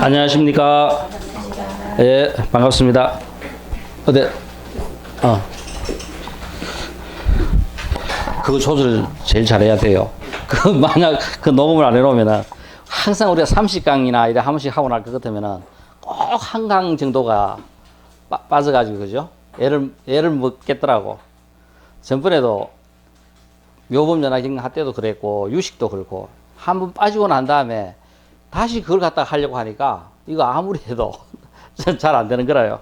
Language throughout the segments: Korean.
안녕하십니까. 예, 반갑습니다. 네. 그 조절 제일 잘해야 돼요. 그 만약 그 녹음을 안 해놓으면은 항상 우리가 30강이나 이래 한 번씩 하고 날 것 같으면은 꼭 한 강 정도가 빠져가지고 그죠? 애를 먹겠더라고. 전번에도 묘범연화경 할 때도 그랬고 유식도 그렇고 한 번 빠지고 난 다음에 다시 그걸 갖다가 하려고 하니까 이거 아무리 해도 잘 안 되는 거라요.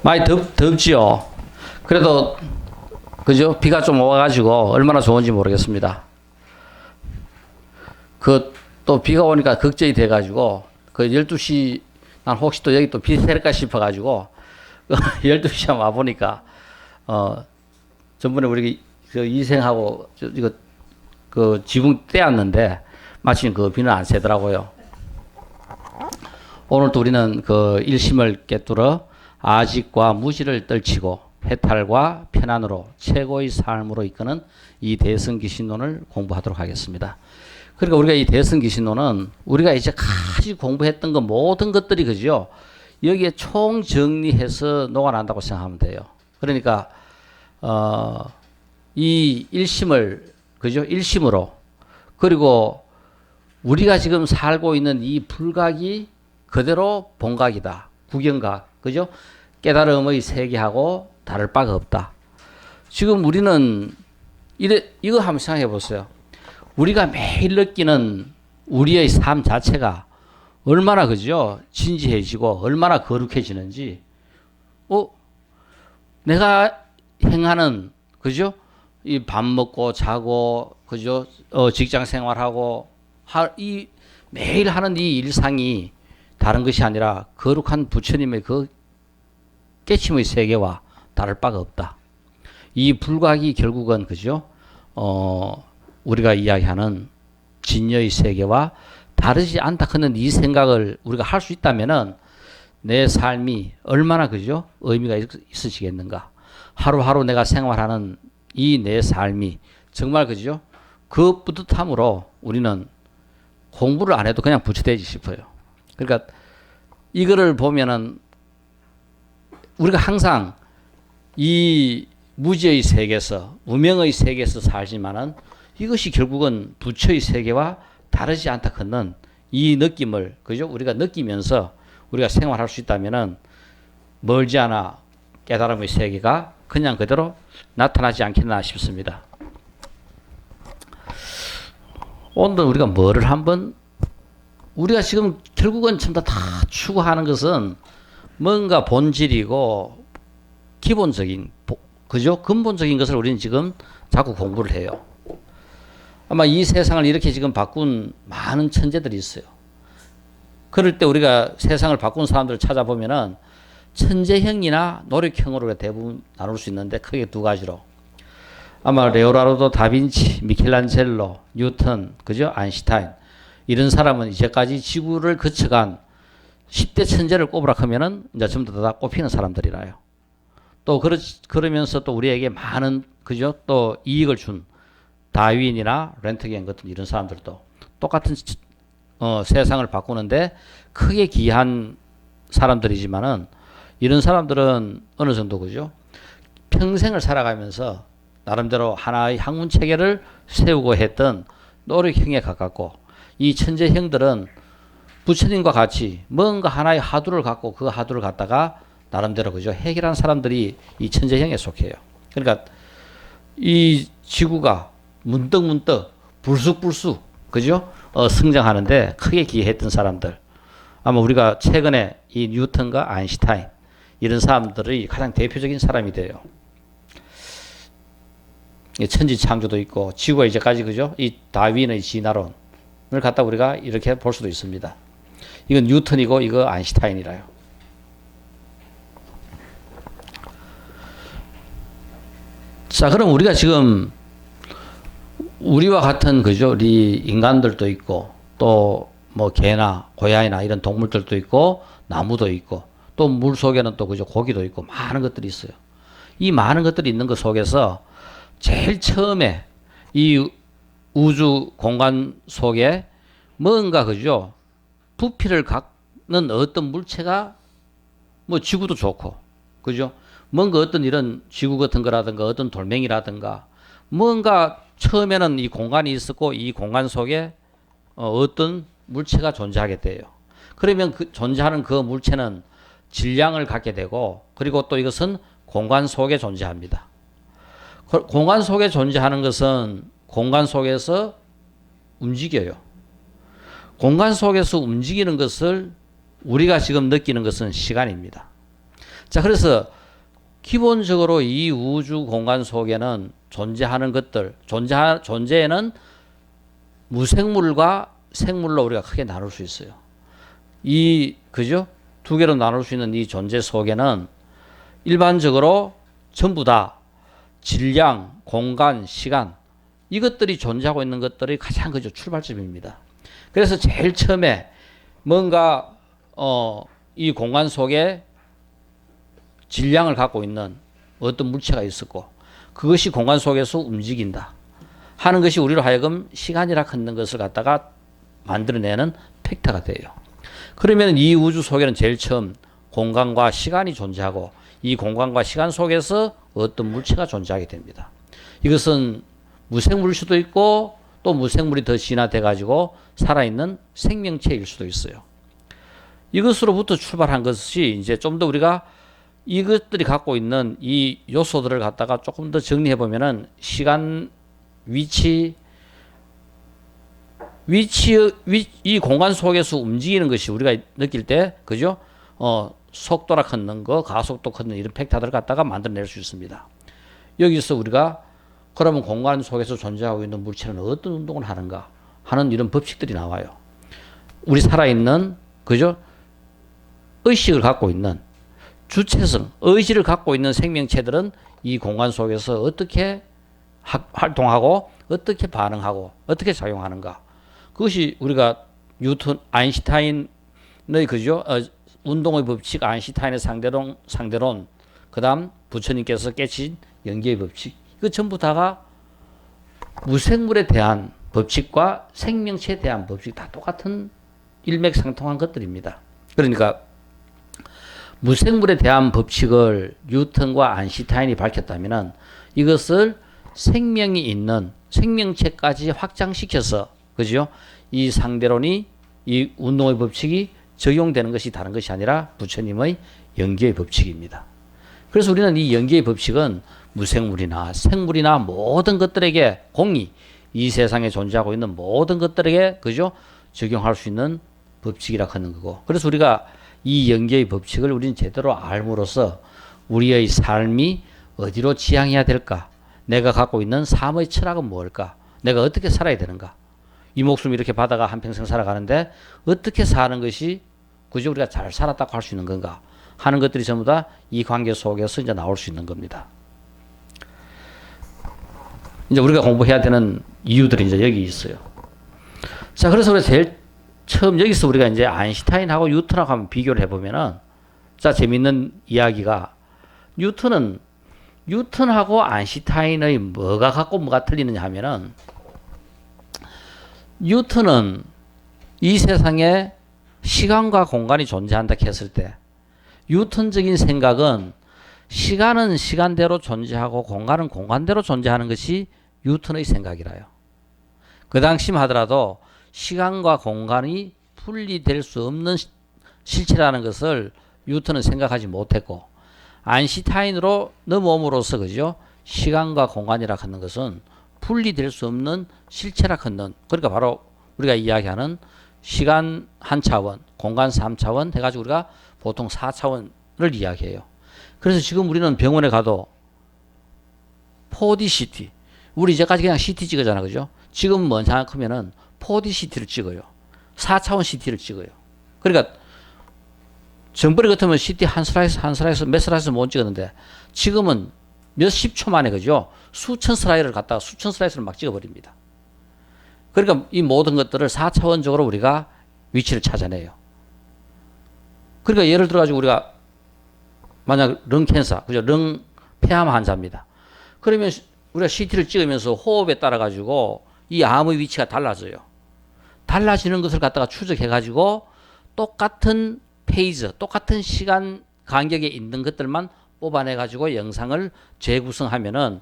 많이 덥지요. 그래도 그죠? 비가 좀 와가지고 얼마나 좋은지 모르겠습니다. 그 또 비가 오니까 걱정이 돼가지고 그 12시 난 혹시 또 여기 또 비 새릴까 싶어가지고 12시에 와보니까 전번에 우리 그 이생하고 이거 그 지붕 떼었는데 마침 그 비는 안 새더라고요. 오늘 또 우리는 그 일심을 꿰뚫어 아직과 무지를 떨치고 해탈과 편안으로 최고의 삶으로 이끄는 이 대승기신론을 공부하도록 하겠습니다. 그러니까 우리가 이 대승기신론은 우리가 이제까지 공부했던 거 모든 것들이 그죠? 여기에 총 정리해서 녹아난다고 생각하면 돼요. 그러니까 이 일심을 그죠? 일심으로 그리고 우리가 지금 살고 있는 이 불각이 그대로 본각이다. 구경각 그죠? 깨달음의 세계하고 다를 바가 없다. 지금 우리는 이거 한번 생각해 보세요. 우리가 매일 느끼는 우리의 삶 자체가 얼마나 그죠? 진지해지고 얼마나 거룩해지는지. 내가 행하는 그죠? 이 밥 먹고 자고 그죠? 직장 생활하고 이 매일 하는 이 일상이 다른 것이 아니라 거룩한 부처님의 그 깨침의 세계와 다를 바가 없다. 이 불각이 결국은 그죠? 우리가 이야기하는 진여의 세계와 다르지 않다 하는 이 생각을 우리가 할 수 있다면은 내 삶이 얼마나 그죠? 의미가 있으시겠는가? 하루하루 내가 생활하는 이 내 삶이 정말 그죠? 그 뿌듯함으로 우리는 공부를 안 해도 그냥 부처되지 싶어요. 그러니까 이거를 보면은 우리가 항상 이 무지의 세계에서 무명의 세계에서 살지만은 이것이 결국은 부처의 세계와 다르지 않다 하는 이 느낌을 그죠? 우리가 느끼면서 우리가 생활할 수 있다면은 멀지 않아 깨달음의 세계가 그냥 그대로 나타나지 않겠나 싶습니다. 오늘 우리가 뭐를 한번 우리가 지금 결국은 전부 다 추구하는 것은 뭔가 본질이고 기본적인 그죠? 근본적인 것을 우리는 지금 자꾸 공부를 해요. 아마 이 세상을 이렇게 지금 바꾼 많은 천재들이 있어요. 그럴 때 우리가 세상을 바꾼 사람들을 찾아보면은 천재형이나 노력형으로 대부분 나눌 수 있는데 크게 두 가지로 아마 레오나르도 다빈치, 미켈란젤로, 뉴턴, 그죠? 아인슈타인 이런 사람은 이제까지 지구를 거쳐간 10대 천재를 꼽으라 하면은 이제 전부 다 꼽히는 사람들이라요. 또 그러면서 또 우리에게 많은 그죠? 또 이익을 준 다윈이나 렌트겐 같은 이런 사람들도 똑같은 세상을 바꾸는데 크게 기여한 사람들이지만은 이런 사람들은 어느 정도 그죠? 평생을 살아가면서 나름대로 하나의 학문 체계를 세우고 했던 노력형에 가깝고 이 천재형들은 부처님과 같이 뭔가 하나의 하두를 갖고 그 하두를 갖다가 나름대로 그죠? 해결한 사람들이 이 천재형에 속해요. 그러니까 이 지구가 문득문득 불쑥불쑥 그죠? 성장하는데 크게 기여했던 사람들. 아마 우리가 최근에 이 뉴턴과 아인슈타인 이런 사람들이 가장 대표적인 사람이 돼요. 천지창조도 있고 지구가 이제까지 그죠? 이 다윈의 진화론을 갖다 우리가 이렇게 볼 수도 있습니다. 이건 뉴턴이고 이거 아인슈타인이라요. 자, 그럼 우리가 지금 우리와 같은 그죠? 우리 인간들도 있고 또 뭐 개나 고양이나 이런 동물들도 있고 나무도 있고 또 물 속에는 또 그죠? 고기도 있고 많은 것들이 있어요. 이 많은 것들이 있는 것 속에서 제일 처음에 이 우주 공간 속에 뭔가 그죠? 부피를 갖는 어떤 물체가 뭐 지구도 좋고 그죠? 뭔가 어떤 이런 지구 같은 거라든가 어떤 돌멩이라든가 뭔가 처음에는 이 공간이 있었고 이 공간 속에 어떤 물체가 존재하게 돼요. 그러면 그 존재하는 그 물체는 질량을 갖게 되고 그리고 또 이것은 공간 속에 존재합니다. 공간 속에 존재하는 것은 공간 속에서 움직여요. 공간 속에서 움직이는 것을 우리가 지금 느끼는 것은 시간입니다. 자, 그래서 기본적으로 이 우주 공간 속에는 존재하는 것들, 존재에는 무생물과 생물로 우리가 크게 나눌 수 있어요. 그죠? 두 개로 나눌 수 있는 이 존재 속에는 일반적으로 전부 다 질량, 공간, 시간, 이것들이 존재하고 있는 것들이 가장 그죠 출발점입니다. 그래서 제일 처음에 뭔가 이 공간 속에 질량을 갖고 있는 어떤 물체가 있었고 그것이 공간 속에서 움직인다 하는 것이 우리로 하여금 시간이라 하는 것을 갖다가 만들어내는 팩터가 돼요. 그러면 이 우주 속에는 제일 처음 공간과 시간이 존재하고 이 공간과 시간 속에서 어떤 물체가 존재하게 됩니다. 이것은 무생물일 수도 있고 또 무생물이 더 진화돼 가지고 살아있는 생명체일 수도 있어요. 이것으로부터 출발한 것이 이제 좀 더 우리가 이것들이 갖고 있는 이 요소들을 갖다가 조금 더 정리해 보면은 시간, 위치, 이 공간 속에서 움직이는 것이 우리가 느낄 때, 그죠? 속도라 걷는 거, 가속도 걷는 이런 팩터들을 갖다가 만들어낼 수 있습니다. 여기서 우리가 그러면 공간 속에서 존재하고 있는 물체는 어떤 운동을 하는가 하는 이런 법칙들이 나와요. 우리 살아있는, 그죠? 의식을 갖고 있는 주체성, 의지를 갖고 있는 생명체들은 이 공간 속에서 어떻게 활동하고 어떻게 반응하고 어떻게 작용하는가. 그것이 우리가 뉴턴, 아인슈타인의 그죠? 운동의 법칙, 아인슈타인의 상대론, 그 다음 부처님께서 깨친 연기의 법칙. 이거 전부 다가 무생물에 대한 법칙과 생명체에 대한 법칙 다 똑같은 일맥상통한 것들입니다. 그러니까 무생물에 대한 법칙을 뉴턴과 아인슈타인이 밝혔다면 이것을 생명이 있는 생명체까지 확장시켜서 그죠? 이 상대론이 이 운동의 법칙이 적용되는 것이 다른 것이 아니라 부처님의 연기의 법칙입니다. 그래서 우리는 이 연기의 법칙은 무생물이나 생물이나 모든 것들에게 공히 이 세상에 존재하고 있는 모든 것들에게 그죠? 적용할 수 있는 법칙이라 하는 거고. 그래서 우리가 이 연기의 법칙을 우리는 제대로 알므로써 우리의 삶이 어디로 지향해야 될까? 내가 갖고 있는 삶의 철학은 무엇일까? 내가 어떻게 살아야 되는가? 이 목숨 이렇게 받아가 한평생 살아가는데 어떻게 사는 것이 그저 우리가 잘 살았다고 할 수 있는 건가? 하는 것들이 전부 다 이 관계 속에서 이제 나올 수 있는 겁니다. 이제 우리가 공부해야 되는 이유들이 이제 여기 있어요. 자, 그래서 우리가 제일 처음 여기서 우리가 이제 아인슈타인하고 뉴턴하고 한번 비교를 해보면은 자, 재밌는 이야기가 뉴턴하고 아인슈타인의 뭐가 같고 뭐가 틀리느냐 하면은 뉴턴은 이 세상에 시간과 공간이 존재한다 했을 때 뉴턴적인 생각은 시간은 시간대로 존재하고 공간은 공간대로 존재하는 것이 뉴턴의 생각이라요. 그 당시만 하더라도 시간과 공간이 분리될 수 없는 실체라는 것을 뉴턴은 생각하지 못했고 아인슈타인으로 넘어옴으로써 그죠? 시간과 공간이라 하는 것은 분리될 수 없는 실체라 하는 그러니까 바로 우리가 이야기하는 시간 한 차원, 공간 3차원 해가지고 우리가 보통 4차원을 이야기해요. 그래서 지금 우리는 병원에 가도 4D CT, 우리 이제까지 그냥 CT 찍었잖아, 그죠? 지금 뭔 생각하면은 4D CT를 찍어요. 4차원 CT를 찍어요. 그러니까 정부리 같으면 CT 한 슬라이스 몇 슬라이스 못 찍었는데 지금은 몇십 초 만에 그죠? 수천 슬라이드를 갖다가 수천 슬라이스를 막 찍어버립니다. 그러니까 이 모든 것들을 4차원적으로 우리가 위치를 찾아내요. 그러니까 예를 들어가지고 우리가 만약 령 캔서, 그죠? 령 폐암 환자입니다. 그러면 우리가 CT를 찍으면서 호흡에 따라 가지고 이 암의 위치가 달라져요. 달라지는 것을 갖다가 추적해 가지고 똑같은 페이즈, 똑같은 시간 간격에 있는 것들만 뽑아내 가지고 영상을 재구성하면은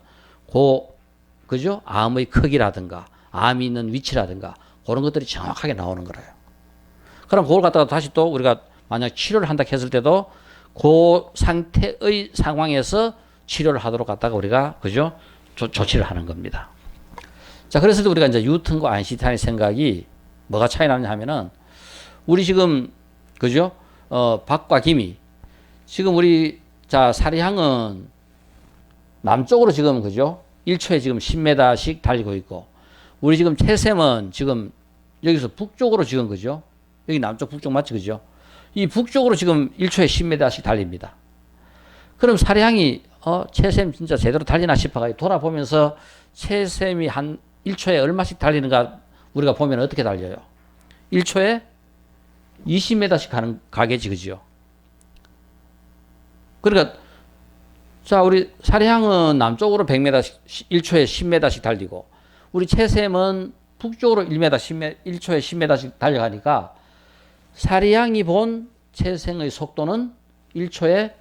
그죠? 암의 크기라든가 암이 있는 위치라든가 그런 것들이 정확하게 나오는 거예요. 그럼 그걸 갖다가 다시 또 우리가 만약 치료를 한다 했을 때도 그 상태의 상황에서 치료를 하도록 갖다가 우리가 그죠? 조치를 하는 겁니다. 자, 그래서 우리가 이제 뉴턴과 아인슈타인의 생각이 뭐가 차이 나느냐 하면은 우리 지금 그죠? 박과 김이 지금 우리 자 사리향은 남쪽으로 지금 그죠? 1초에 지금 10m씩 달리고 있고 우리 지금 태샘은 지금 여기서 북쪽으로 지금 그죠? 여기 남쪽 북쪽 맞지 그죠? 이 북쪽으로 지금 1초에 10m씩 달립니다. 그럼 사리향이 채샘 진짜 제대로 달리나 싶어가 돌아보면서 채샘이 한 1초에 얼마씩 달리는가 우리가 보면 어떻게 달려요? 1초에 20m씩 가겠지 그죠? 그러니까 자 우리 사리향은 남쪽으로 100m씩 1초에 10m씩 달리고 우리 채샘은 북쪽으로 1초에 10m씩 달려가니까 사리향이 본 채샘의 속도는 1초에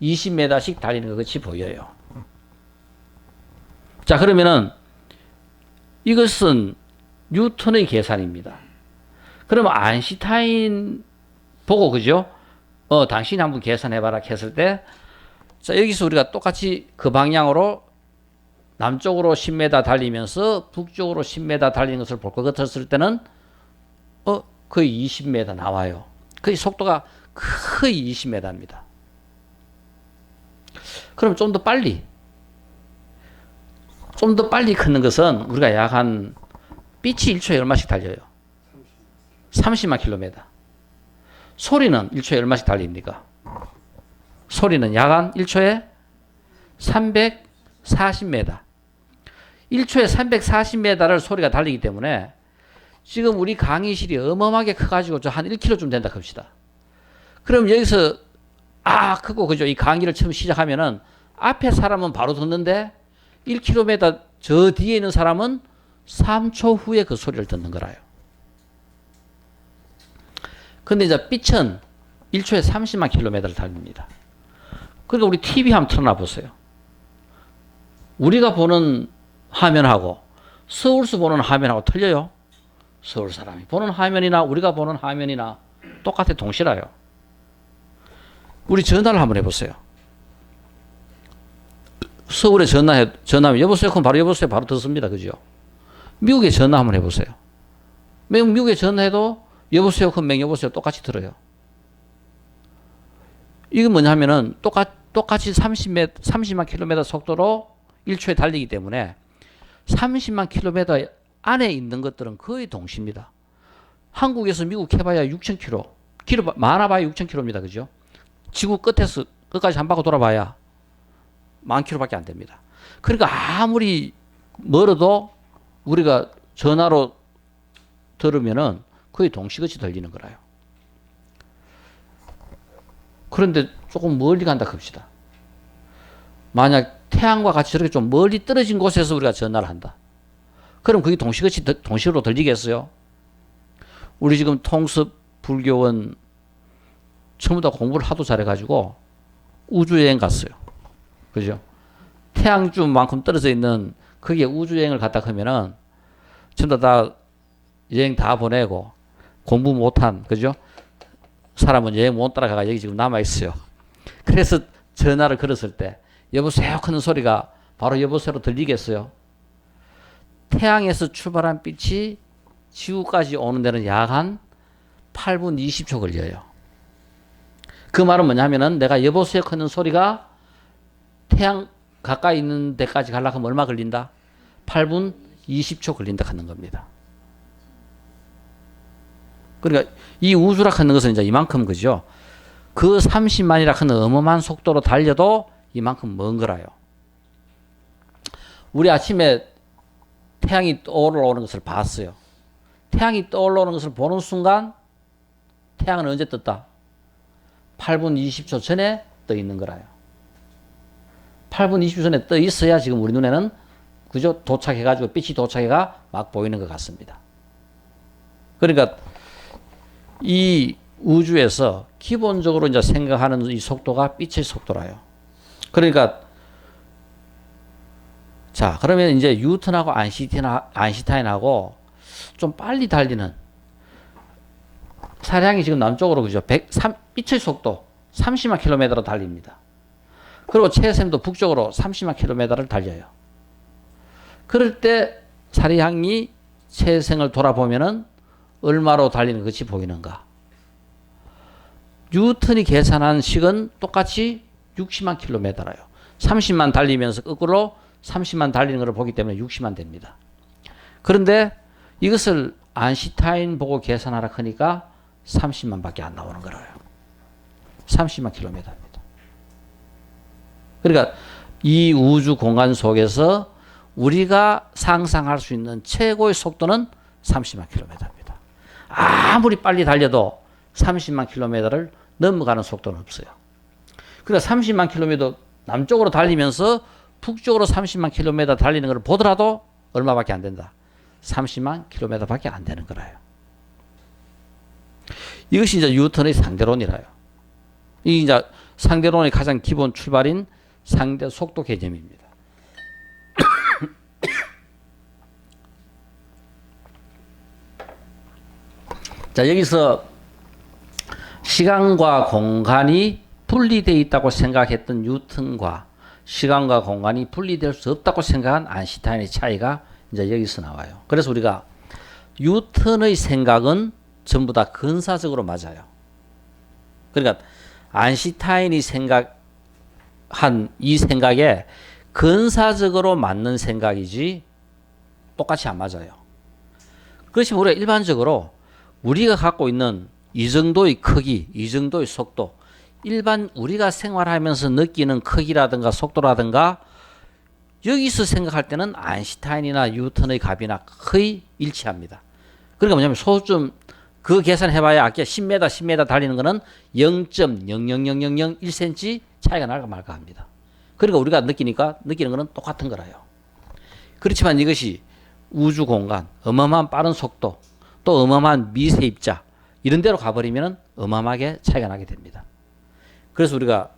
20m씩 달리는 것 같이 보여요. 자 그러면은 이것은 뉴턴의 계산입니다. 그러면 아인슈타인 보고 그죠? 당신이 한번 계산해봐라 했을 때 자 여기서 우리가 똑같이 그 방향으로 남쪽으로 10m 달리면서 북쪽으로 10m 달리는 것을 볼 것 같았을 때는 거의 20m 나와요. 거의 속도가 거의 20m입니다. 그럼 좀 더 빨리 걷는 것은 우리가 약 한 빛이 1초에 얼마씩 달려요? 30만 킬로미터. 소리는 1초에 얼마씩 달립니까? 소리는 약 한 1초에 340m. 1초에 340m를 소리가 달리기 때문에 지금 우리 강의실이 어마어마하게 커가지고 저 한 1km쯤 된다 합시다. 그럼 여기서 크고 그죠? 이 강의를 처음 시작하면은 앞에 사람은 바로 듣는데 1km 저 뒤에 있는 사람은 3초 후에 그 소리를 듣는 거라요. 근데 이제 빛은 1초에 30만 킬로미터를 달립니다. 그러니까 우리 TV 한번 틀어놔 보세요. 우리가 보는 화면하고 서울서 보는 화면하고 틀려요. 서울 사람이 보는 화면이나 우리가 보는 화면이나 똑같아 동시라요. 우리 전화를 한번 해보세요. 서울에 전화하면 여보세요? 그럼 바로 여보세요? 바로 듣습니다. 그죠? 미국에 전화 한번 해보세요. 미국에 전화해도 여보세요? 그럼 여보세요? 똑같이 들어요. 이건 뭐냐면은 똑같이 30만 킬로미터 속도로 1초에 달리기 때문에 30만 킬로미터 안에 있는 것들은 거의 동시입니다. 한국에서 미국 해봐야 6,000km. 길 많아봐야 6,000km입니다. 그죠? 지구 끝에서 끝까지 한 바퀴 돌아봐야 10,000km밖에 안 됩니다. 그러니까 아무리 멀어도 우리가 전화로 들으면은 거의 동시같이 들리는 거라요. 그런데 조금 멀리 간다 합시다. 만약 태양과 같이 저렇게 좀 멀리 떨어진 곳에서 우리가 전화를 한다. 그럼 그게 동시같이 동시로 들리겠어요? 우리 지금 통습 불교원 전부 다 공부를 하도 잘해가지고 우주여행 갔어요. 그죠? 태양주만큼 떨어져 있는 거기에 우주여행을 갔다 하면은 전부 다 여행 다 보내고 공부 못한 그죠? 사람은 여행 못 따라가가 여기 지금 남아 있어요. 그래서 전화를 걸었을 때 여보세요 하는 소리가 바로 여보세요로 들리겠어요? 태양에서 출발한 빛이 지구까지 오는 데는 약 한 8분 20초 걸려요. 그 말은 뭐냐면은 내가 여보세요 하는 소리가 태양 가까이 있는 데까지 가려고 하면 얼마 걸린다? 8분 20초 걸린다 하는 겁니다. 그러니까 이 우주라 하는 것은 이제 이만큼 그죠? 그 30만이라 하는 어마어마한 속도로 달려도 이만큼 먼 거라요. 우리 아침에 태양이 떠오르는 것을 봤어요. 태양이 떠오르는 것을 보는 순간 태양은 언제 떴다? 8분 20초 전에 떠 있는 거라요. 8분 20초 전에 떠 있어야 지금 우리 눈에는 그죠? 도착해가지고 빛이 도착해가 막 보이는 것 같습니다. 그러니까 이 우주에서 기본적으로 이제 생각하는 이 속도가 빛의 속도라요. 그러니까 자, 그러면 이제 뉴턴하고 아인슈타인하고 좀 빨리 달리는 차량이 지금 남쪽으로 그죠? 빛의 속도 30만 킬로미터로 달립니다. 그리고 최쌤도 북쪽으로 30만 킬로미터를 달려요. 그럴 때 차량이 최생을 돌아보면은 얼마로 달리는 것이 보이는가? 뉴턴이 계산한 식은 똑같이 60만 킬로미터라요. 30만 달리면서 거꾸로 30만 달리는 것을 보기 때문에 60만 됩니다. 그런데 이것을 아인슈타인 보고 계산하라 하니까 30만 밖에 안 나오는 거예요. 30만 킬로미터입니다. 그러니까 이 우주 공간 속에서 우리가 상상할 수 있는 최고의 속도는 30만 킬로미터입니다. 아무리 빨리 달려도 30만 킬로미터를 넘어가는 속도는 없어요. 그러니까 30만 킬로미터 남쪽으로 달리면서 북쪽으로 30만 킬로미터 달리는 걸 보더라도 얼마밖에 안 된다. 30만 킬로미터밖에 안 되는 거라요. 이것이 이제 뉴턴의 상대론이라요. 이 이제 상대론의 가장 기본 출발인 상대 속도 개념입니다. 자, 여기서 시간과 공간이 분리되어 있다고 생각했던 뉴턴과 시간과 공간이 분리될 수 없다고 생각한 아인슈타인의 차이가 이제 여기서 나와요. 그래서 우리가 뉴턴의 생각은 전부 다 근사적으로 맞아요. 그러니까 아인슈타인이 생각한 이 생각에 근사적으로 맞는 생각이지 똑같이 안 맞아요. 그렇지만 우리가 일반적으로 우리가 갖고 있는 이 정도의 크기, 이 정도의 속도, 일반 우리가 생활하면서 느끼는 크기라든가 속도라든가 여기서 생각할 때는 아인슈타인이나 뉴턴의 값이나 거의 일치합니다. 그러니까 뭐냐면 소좀 그 계산해봐야 아까 10m, 10m 달리는 거는 0.00001cm 차이가 날까 말까 합니다. 그러니까 우리가 느끼는 거는 똑같은 거라요. 그렇지만 이것이 우주 공간, 어마어마한 빠른 속도, 또 어마어마한 미세 입자 이런 데로 가버리면 어마어마하게 차이가 나게 됩니다. 그래서 우리가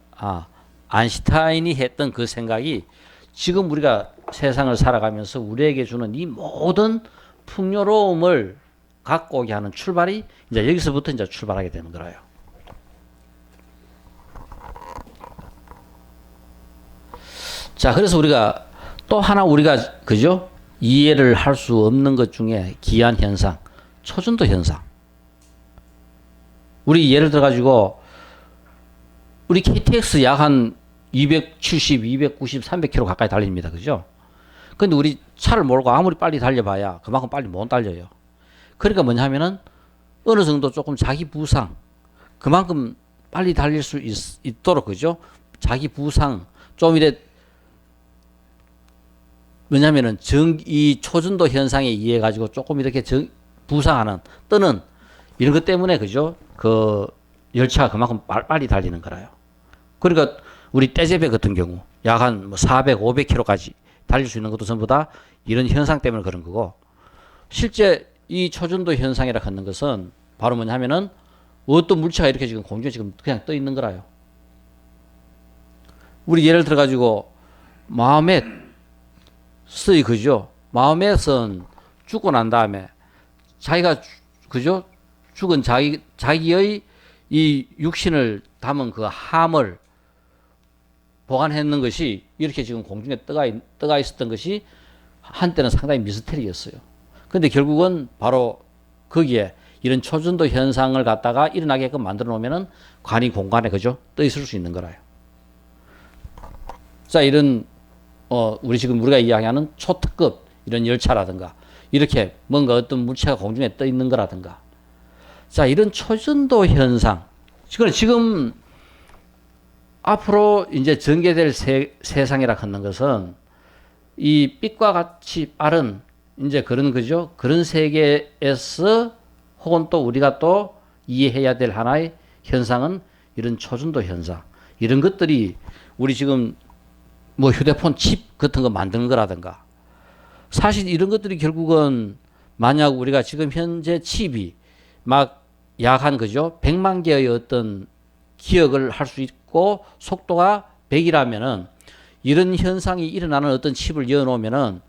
아인슈타인이 했던 그 생각이 지금 우리가 세상을 살아가면서 우리에게 주는 이 모든 풍요로움을 갖고 오게 하는 출발이 이제 여기서부터 이제 출발하게 되는 거라요. 자, 그래서 우리가 또 하나 우리가 그죠? 이해를 할 수 없는 것 중에 기한 현상, 초전도 현상. 우리 예를 들어 가지고 우리 KTX 약 한 270, 290, 300km 가까이 달립니다. 그죠? 근데 우리 차를 몰고 아무리 빨리 달려봐야 그만큼 빨리 못 달려요. 그러니까 뭐냐 하면은 어느 정도 조금 자기 부상, 그만큼 빨리 달릴 수 있도록, 그죠? 자기 부상, 좀 이래, 왜냐면은 이 초전도 현상에 의해 가지고 조금 이렇게 부상하는, 뜨는, 이런 것 때문에, 그죠? 그 열차가 그만큼 빨리 달리는 거라요. 그러니까 우리 떼제배 같은 경우 약 한 400, 500km까지 달릴 수 있는 것도 전부 다 이런 현상 때문에 그런 거고, 실제 이 초전도 현상이라 하는 것은 바로 뭐냐 하면은 어떤 물체가 이렇게 지금 공중에 지금 그냥 떠 있는 거라요. 우리 예를 들어 가지고 마음에 쓰이, 그죠? 마음에선 죽고 난 다음에 자기가 그죠? 죽은 자기의 이 육신을 담은 그 함을 보관했는 것이 이렇게 지금 공중에 떠가 있었던 것이 한때는 상당히 미스터리였어요. 근데 결국은 바로 거기에 이런 초전도 현상을 갖다가 일어나게끔 만들어 놓으면은 관이 공간에, 그죠? 떠 있을 수 있는 거라요. 자, 이런 우리 지금 우리가 이야기하는 초특급 이런 열차라든가 이렇게 뭔가 어떤 물체가 공중에 떠 있는 거라든가, 자, 이런 초전도 현상, 지금 앞으로 이제 전개될 세상이라 하는 것은 이 빛과 같이 빠른 이제 그런, 그죠? 그런 세계에서 혹은 또 우리가 또 이해해야 될 하나의 현상은 이런 초전도 현상, 이런 것들이 우리 지금 뭐 휴대폰 칩 같은 거 만드는 거라든가 사실 이런 것들이 결국은 만약 우리가 지금 현재 칩이 막 약 그죠? 100만 개의 어떤 기억을 할 수 있고 속도가 100이라면은 이런 현상이 일어나는 어떤 칩을 이어 놓으면은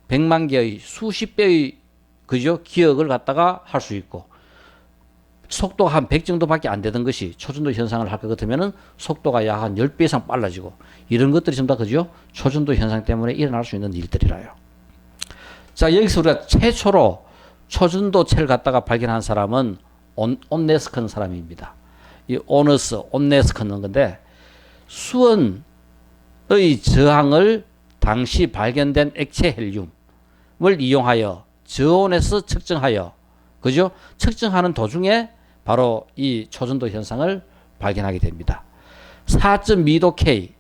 100만 개의 수십 배의 그죠? 기억을 갖다가 할 수 있고 속도가 한 100 정도밖에 안 되던 것이 초전도 현상을 할 것 같으면은 속도가 약 한 10배 이상 빨라지고 이런 것들이 전부 다 그죠? 초전도 현상 때문에 일어날 수 있는 일들이라요. 자, 여기서 우리가 최초로 초전도체를 갖다가 발견한 사람은 온네스컨 사람입니다. 이 온네스컨은 건데 수원의 저항을 당시 발견된 액체 헬륨을 이용하여 저온에서 측정하여 그죠? 측정하는 도중에 바로 이 초전도 현상을 발견하게 됩니다. 4.2도 K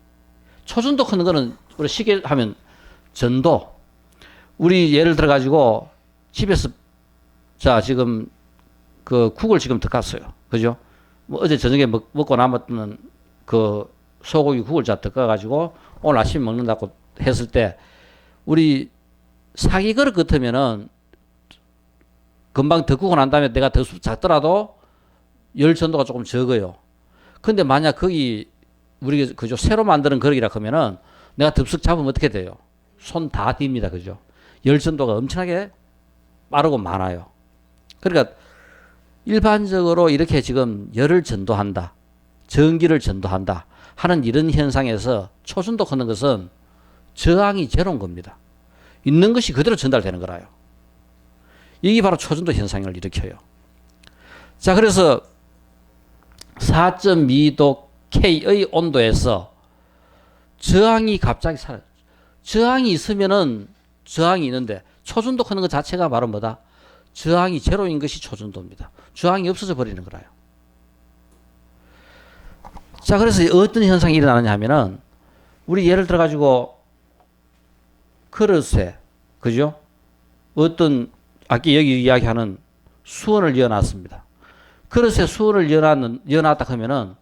초전도 크는 거는 우리 쉽게 하면 전도 우리 예를 들어 가지고 집에서 자 지금 그 국을 지금 더 갔어요. 그죠? 뭐 어제 저녁에 먹고 남았던 그 소고기 국을 자 더 가가지고 오늘 아침에 먹는다고 했을 때 우리 사기 그릇 같으면은 금방 더 구고 난 다음에 내가 더 작더라도 열 전도가 조금 적어요. 근데 만약 거기 우리 그죠 새로 만드는 그릇이라 그러면은 내가 덥석 잡으면 어떻게 돼요? 손 다 뛵니다. 그죠? 열 전도가 엄청나게 빠르고 많아요. 그러니까 일반적으로 이렇게 지금 열을 전도한다, 전기를 전도한다 하는 이런 현상에서 초전도 하는 것은 저항이 제로인 겁니다. 있는 것이 그대로 전달되는 거라요. 이게 바로 초전도 현상을 일으켜요. 자, 그래서 4.2도 K의 온도에서 저항이 갑자기 사라져. 저항이 있으면은 저항이 있는데 초전도 하는 것 자체가 바로 뭐다? 저항이 제로인 것이 초전도입니다. 저항이 없어져 버리는 거라요. 자, 그래서 어떤 현상이 일어나느냐 하면은 우리 예를 들어 가지고 그릇에 그죠? 어떤 아까 여기 이야기하는 수원을 이어놨습니다. 그릇에 수원을 이어놨다 하면은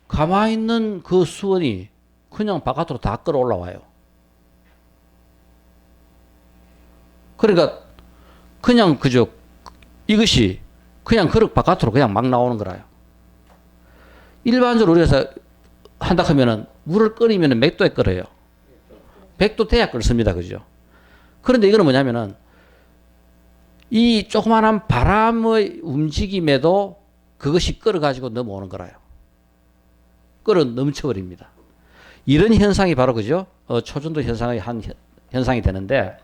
가만히 있는 그 수원이 그냥 바깥으로 다 끌어올라와요. 그러니까 그냥 그저 이것이 그냥 그릇 바깥으로 그냥 막 나오는 거라요. 일반적으로 우리가 한다 하면은 물을 끓이면 몇 도에 끓어요? 100도 돼야 끓습니다. 그죠? 그런데 이거는 뭐냐면은 이 조그마한 바람의 움직임에도 그것이 끓어가지고 넘어오는 거라요. 끓어 넘쳐버립니다. 이런 현상이 바로 그죠? 초전도 현상의 한 현상이 되는데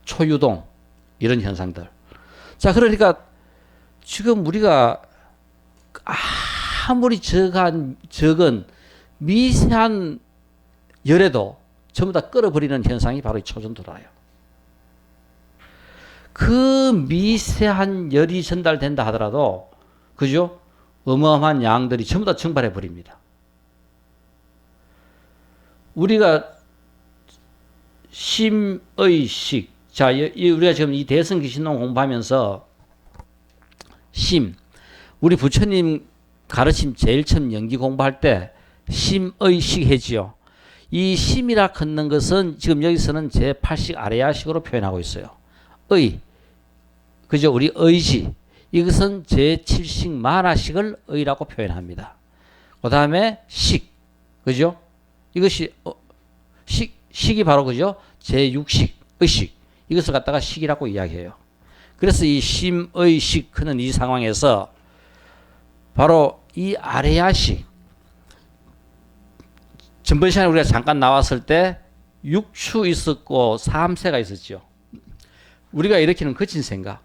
초유동 이런 현상들. 자, 그러니까 지금 우리가 아무리 적은 미세한 열에도 전부 다 끓어버리는 현상이 바로 이 초전도라요. 그 미세한 열이 전달된다 하더라도 그죠? 어마어마한 양들이 전부 다 증발해 버립니다. 우리가 심의식 자, 우리가 지금 이 대성 귀신론 공부하면서 우리 부처님 가르침 제일 처음 연기 공부할 때 심의식 해지요. 이 심이라 걷는 것은 지금 여기서는 제8식 아레야식으로 표현하고 있어요. 그죠? 우리 의지. 이것은 제7식 만화식을 의라고 표현합니다. 그 다음에 식. 그죠? 이것이, 식이 바로 그죠? 제6식, 의식. 이것을 갖다가 식이라고 이야기해요. 그래서 이 심의식 하는 이 상황에서 바로 이 아레야식. 전번 시간에 우리가 잠깐 나왔을 때 6추 있었고 3세가 있었죠. 우리가 일으키는 거친 생각.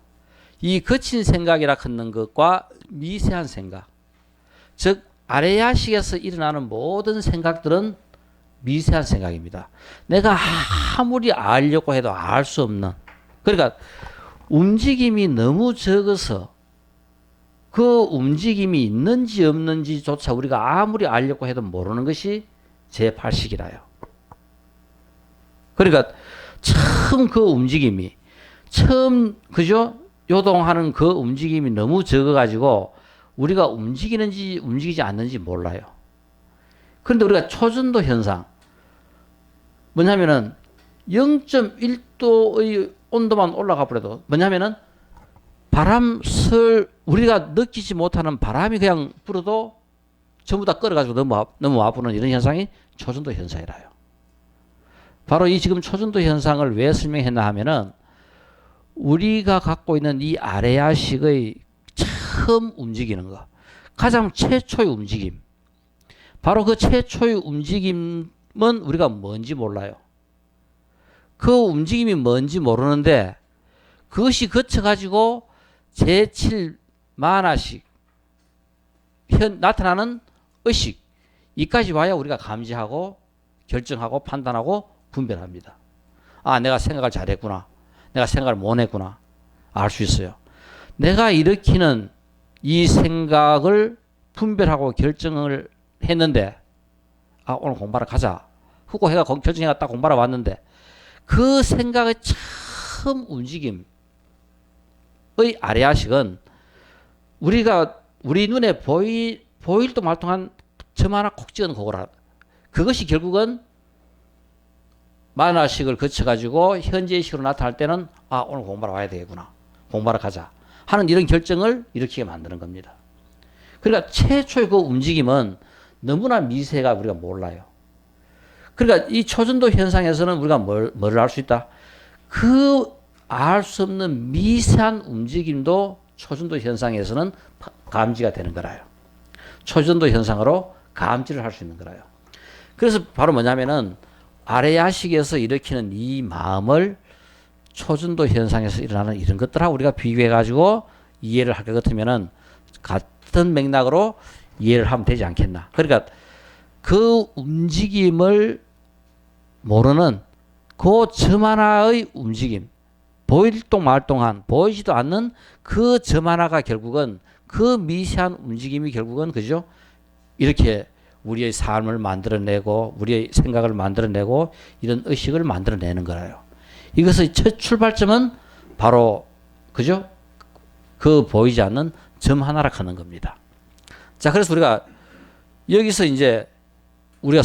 이 거친 생각이라 하는 것과 미세한 생각. 즉 아레야식에서 일어나는 모든 생각들은 미세한 생각입니다. 내가 아무리 알려고 해도 알 수 없는. 그러니까 움직임이 너무 적어서 그 움직임이 있는지 없는지조차 우리가 아무리 알려고 해도 모르는 것이 제8식이라요. 그러니까 처음 그 움직임이 그죠? 요동하는 그 움직임이 너무 적어가지고 우리가 움직이는지 움직이지 않는지 몰라요. 그런데 우리가 초전도 현상 뭐냐면은 0.1 40도의 온도만 올라가 버려도 뭐냐면은 우리가 느끼지 못하는 바람이 그냥 불어도 전부 다 끌어가지고 넘어와 부는 이런 현상이 초전도 현상이라요. 바로 이 지금 초전도 현상을 왜 설명했나 하면은 우리가 갖고 있는 이 아래야식의 처음 움직이는 거, 가장 최초의 움직임, 바로 그 최초의 움직임은 우리가 뭔지 몰라요. 그 움직임이 뭔지 모르는데 그것이 거쳐가지고 제7만화식 나타나는 의식, 이까지 와야 우리가 감지하고 결정하고 판단하고 분별합니다. 아, 내가 생각을 잘했구나, 내가 생각을 못했구나, 알 수 있어요. 내가 일으키는 이 생각을 분별하고 결정을 했는데, 아, 오늘 공부하러 가자 하고 해가 결정해가 딱 공부하러 왔는데, 그 생각의 처음 움직임의 아래야식은 우리 눈에 보일도 말통한 점 하나 콕 찍은 그거라. 그것이 결국은 만화식을 거쳐가지고 현재식으로 나타날 때는, 아, 오늘 공부하러 와야 되겠구나, 공부하러 가자 하는 이런 결정을 일으키게 만드는 겁니다. 그러니까 최초의 그 움직임은 너무나 미세가 우리가 몰라요. 그러니까 이 초전도 현상에서는 우리가 뭐를 알 수 있다? 그 알 수 없는 미세한 움직임도 초전도 현상에서는 감지가 되는 거라요. 초전도 현상으로 감지를 할 수 있는 거라요. 그래서 바로 뭐냐면은 아래야식에서 일으키는 이 마음을 초전도 현상에서 일어나는 이런 것들하고 우리가 비교해가지고 이해를 할 것 같으면은 같은 맥락으로 이해를 하면 되지 않겠나. 그러니까 그 움직임을 모르는 그 점 하나의 움직임, 보일동 말동한 보이지도 않는 그 점 하나가 결국은 그 미세한 움직임이 결국은 그죠? 이렇게 우리의 삶을 만들어내고 우리의 생각을 만들어내고 이런 의식을 만들어내는 거라요. 이것의 첫 출발점은 바로 그죠? 그 보이지 않는 점 하나라 하는 겁니다. 자, 그래서 우리가 여기서 이제 우리가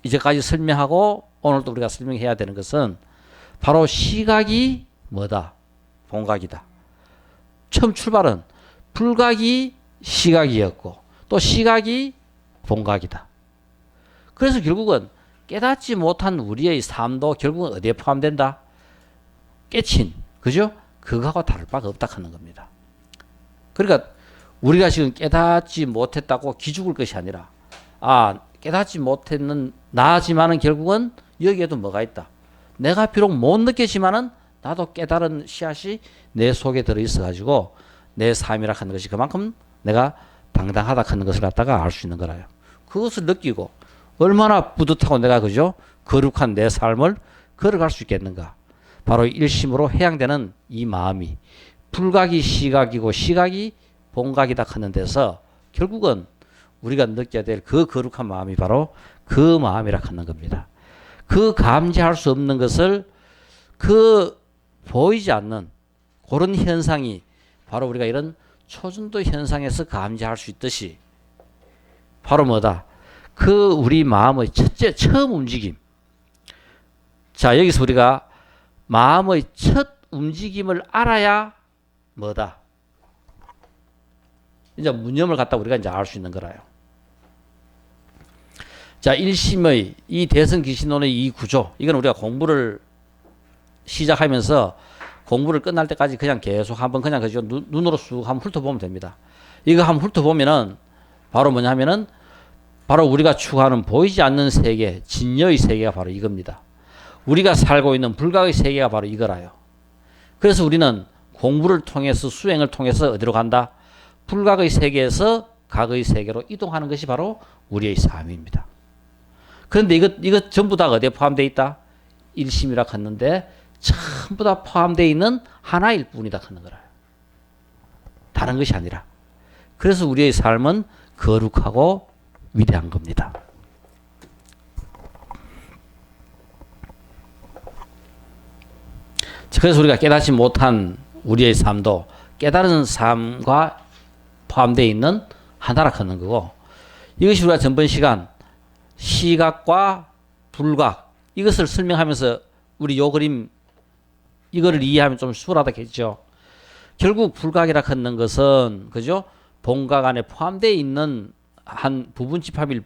이제까지 설명하고 오늘도 우리가 설명해야 되는 것은 바로 시각이 뭐다? 본각이다. 처음 출발은 불각이 시각이었고 또 시각이 본각이다. 그래서 결국은 깨닫지 못한 우리의 삶도 결국은 어디에 포함된다? 깨친, 그죠? 그거하고 다를 바가 없다 하는 겁니다. 그러니까 우리가 지금 깨닫지 못했다고 기죽을 것이 아니라, 아, 깨닫지 못했는 나지만은 결국은 여기에도 뭐가 있다. 내가 비록 못 느끼지만은 나도 깨달은 씨앗이 내 속에 들어있어 가지고 내 삶이라 하는 것이 그만큼 내가 당당하다 하는 것을 갖다가 알 수 있는 거라요. 그것을 느끼고 얼마나 뿌듯하고 내가 그죠? 거룩한 내 삶을 걸어갈 수 있겠는가. 바로 일심으로 해양되는 이 마음이 불각이 시각이고 시각이 본각이다 하는 데서 결국은 우리가 느껴야 될 그 거룩한 마음이 바로 그 마음이라 하는 겁니다. 그 감지할 수 없는 것을 그 보이지 않는 그런 현상이 바로 우리가 이런 초전도 현상에서 감지할 수 있듯이 바로 뭐다? 그 우리 마음의 첫째 처음 움직임. 자, 여기서 우리가 마음의 첫 움직임을 알아야 뭐다? 이제 무념을 갖다 우리가 이제 알 수 있는 거라요. 자, 일심의 이 대성귀신론의 이 구조, 이건 우리가 공부를 시작하면서 공부를 끝날 때까지 그냥 계속 한번 그냥 그죠? 눈으로 쑥 한번 훑어보면 됩니다. 이거 한번 훑어보면은 바로 뭐냐면은 바로 우리가 추구하는 보이지 않는 세계, 진여의 세계가 바로 이겁니다. 우리가 살고 있는 불각의 세계가 바로 이거라요. 그래서 우리는 공부를 통해서 수행을 통해서 어디로 간다? 불각의 세계에서 각의 세계로 이동하는 것이 바로 우리의 삶입니다. 그런데 이것 전부 다 어디에 포함되어 있다? 일심이라 했는데 전부 다 포함되어 있는 하나일 뿐이다 하는 거라. 다른 것이 아니라. 그래서 우리의 삶은 거룩하고 위대한 겁니다. 그래서 우리가 깨닫지 못한 우리의 삶도 깨달은 삶과 포함되어 있는 하나라 하는 거고, 이것이 우리가 전번 시간 시각과 불각 이것을 설명하면서 우리 요 그림 이거를 이해하면 좀 수월하다겠죠. 결국 불각이라 하는 것은 그죠? 본각 안에 포함되어 있는 한 부분 집합일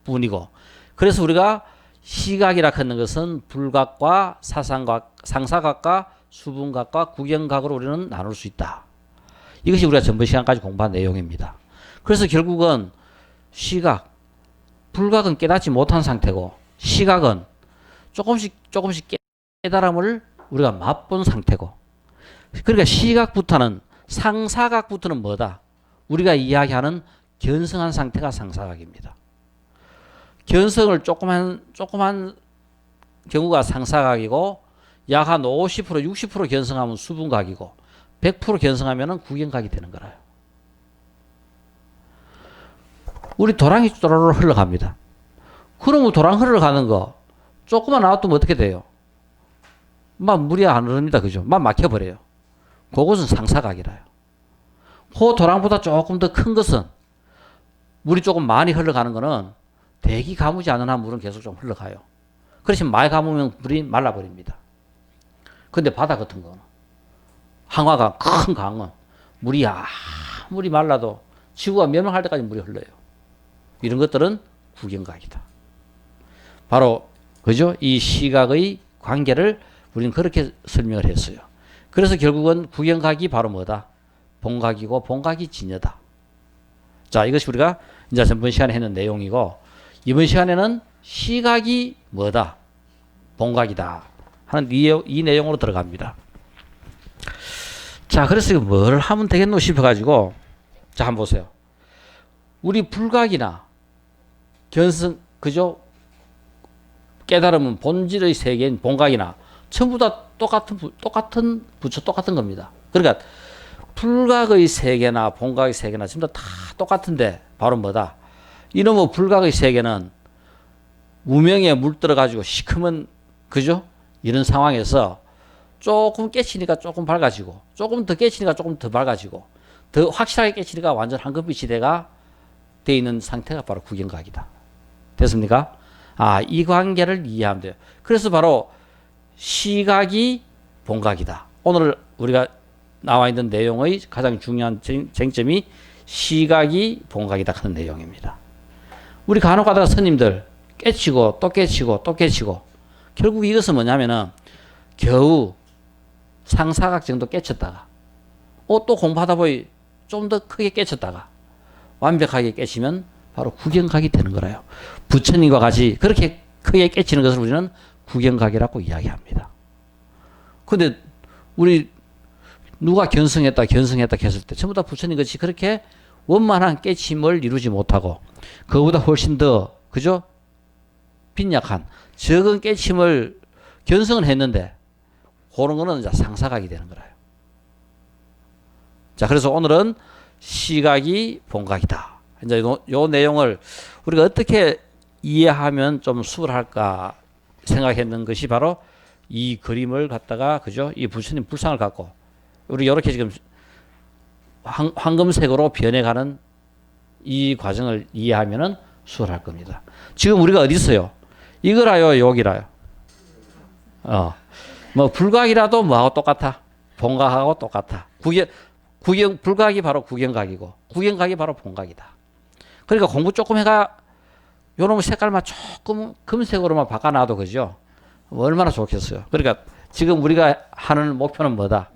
뿐이고, 그래서 우리가 시각이라 하는 것은 불각과 사상각, 상사각과 수분각과 구경각으로 우리는 나눌 수 있다. 이것이 우리가 전번 시간까지 공부한 내용입니다. 그래서 결국은 시각, 불각은 깨닫지 못한 상태고 시각은 조금씩 깨달음을 우리가 맛본 상태고, 그러니까 시각부터는 상사각부터는 뭐다? 우리가 이야기하는 견성한 상태가 상사각입니다. 견성을 조그만 경우가 상사각이고 약 한 50%, 60% 견성하면 수분각이고 100% 견성하면 구경각이 되는 거라요. 우리 도랑이 쪼로로 흘러갑니다. 그러면 도랑 흘러가는 거 조금만 놔두면 어떻게 돼요? 막 물이 안 흐릅니다. 그죠? 막 막혀버려요. 그것은 상사각이라요. 그 도랑보다 조금 더 큰 것은 물이 조금 많이 흘러가는 거는 대기 가무지 않은 한 물은 계속 좀 흘러가요. 그렇지만 많이 가무면 물이 말라버립니다. 근데 바다 같은 거는 항화가 큰 강은 물이 아무리 말라도 지구가 멸망할 때까지 물이 흘러요. 이런 것들은 구경각이다. 바로 그죠? 이 시각의 관계를 우리는 그렇게 설명을 했어요. 그래서 결국은 구경각이 바로 뭐다? 본각이고 본각이 진여다. 자, 이것이 우리가 이제 전번 시간에 했는 내용이고, 이번 시간에는 시각이 뭐다? 본각이다 하는 이 내용으로 들어갑니다. 자, 그래서 뭘 하면 되겠노 싶어가지고, 자, 한번 보세요. 우리 불각이나 견성, 그죠? 깨달음은 본질의 세계인 본각이나 전부 다 똑같은 부처 똑같은 겁니다. 그러니까 불각의 세계나 본각의 세계나 전부 다 똑같은데 바로 뭐다? 이놈의 불각의 세계는 무명에 물들어가지고 시커먼, 그죠? 이런 상황에서 조금 깨치니까 조금 밝아지고, 조금 더 깨치니까 조금 더 밝아지고, 더 확실하게 깨치니까 완전 황금빛이 되어 있는 상태가 바로 구경각이다. 됐습니까? 아, 이 관계를 이해하면 돼요. 그래서 바로 시각이 본각이다. 오늘 우리가 나와 있는 내용의 가장 중요한 쟁점이 시각이 본각이다 하는 내용입니다. 우리 간혹 가다가 스님들 깨치고 또 깨치고 또 깨치고, 결국 이것은 뭐냐면은 겨우 상사각 정도 깨쳤다가 또 공부하다 보니 좀 더 크게 깨쳤다가 완벽하게 깨치면 바로 구경각이 되는 거라요. 부처님과 같이 그렇게 크게 깨치는 것을 우리는 구경각이라고 이야기합니다. 근데 우리 누가 견성했다 했을 때 전부 다 부처님 같이 그렇게 원만한 깨침을 이루지 못하고 그보다 훨씬 더, 그죠? 빈약한 적은 깨침을 견성을 했는데 그런 거는 이제 상사각이 되는 거라요. 자, 그래서 오늘은 시각이 본각이다. 이제 요 내용을 우리가 어떻게 이해하면 좀 수월할까 생각했는 것이 바로 이 그림을 갖다가, 그죠? 이 부처님 불상을 갖고 우리 이렇게 지금 황금색으로 변해가는 이 과정을 이해하면은 수월할 겁니다. 지금 우리가 어디 있어요? 이거라요, 여기라요? 뭐 불각이라도 뭐하고 똑같아? 본각하고 똑같아. 불각이 바로 구경각이고 구경각이 바로 본각이다. 그러니까 공부 조금 해가 요놈 색깔만 조금 금색으로만 바꿔놔도, 그죠? 얼마나 좋겠어요. 그러니까 지금 우리가 하는 목표는 뭐다?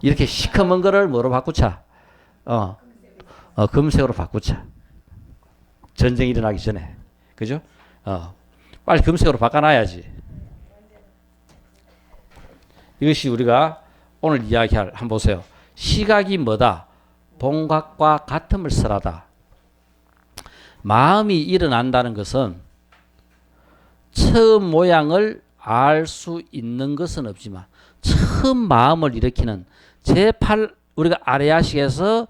이렇게 시커먼 거를 뭐로 바꾸자? 금색으로 바꾸자. 전쟁이 일어나기 전에. 그죠? 빨리 금색으로 바꿔놔야지. 이것이 우리가 오늘 이야기할, 한번 보세요. 시각이 뭐다? 본각과 같음을 설하다. 마음이 일어난다는 것은 처음 모양을 알 수 있는 것은 없지만 처음 마음을 일으키는 제8, 우리가 아레아식에서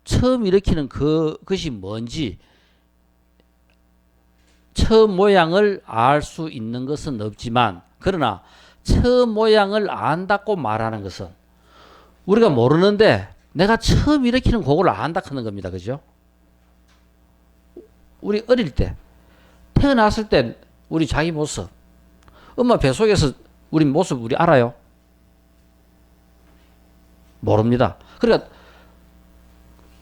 처음 일으키는 그것이 뭔지 처음 모양을 알 수 있는 것은 없지만, 그러나 처음 모양을 안다고 말하는 것은 우리가 모르는데 내가 처음 일으키는 그걸 안다 하는 겁니다. 그죠? 우리 어릴 때 태어났을 때 우리 자기 모습, 엄마 뱃속에서 우리 모습 우리 알아요? 모릅니다. 그러니까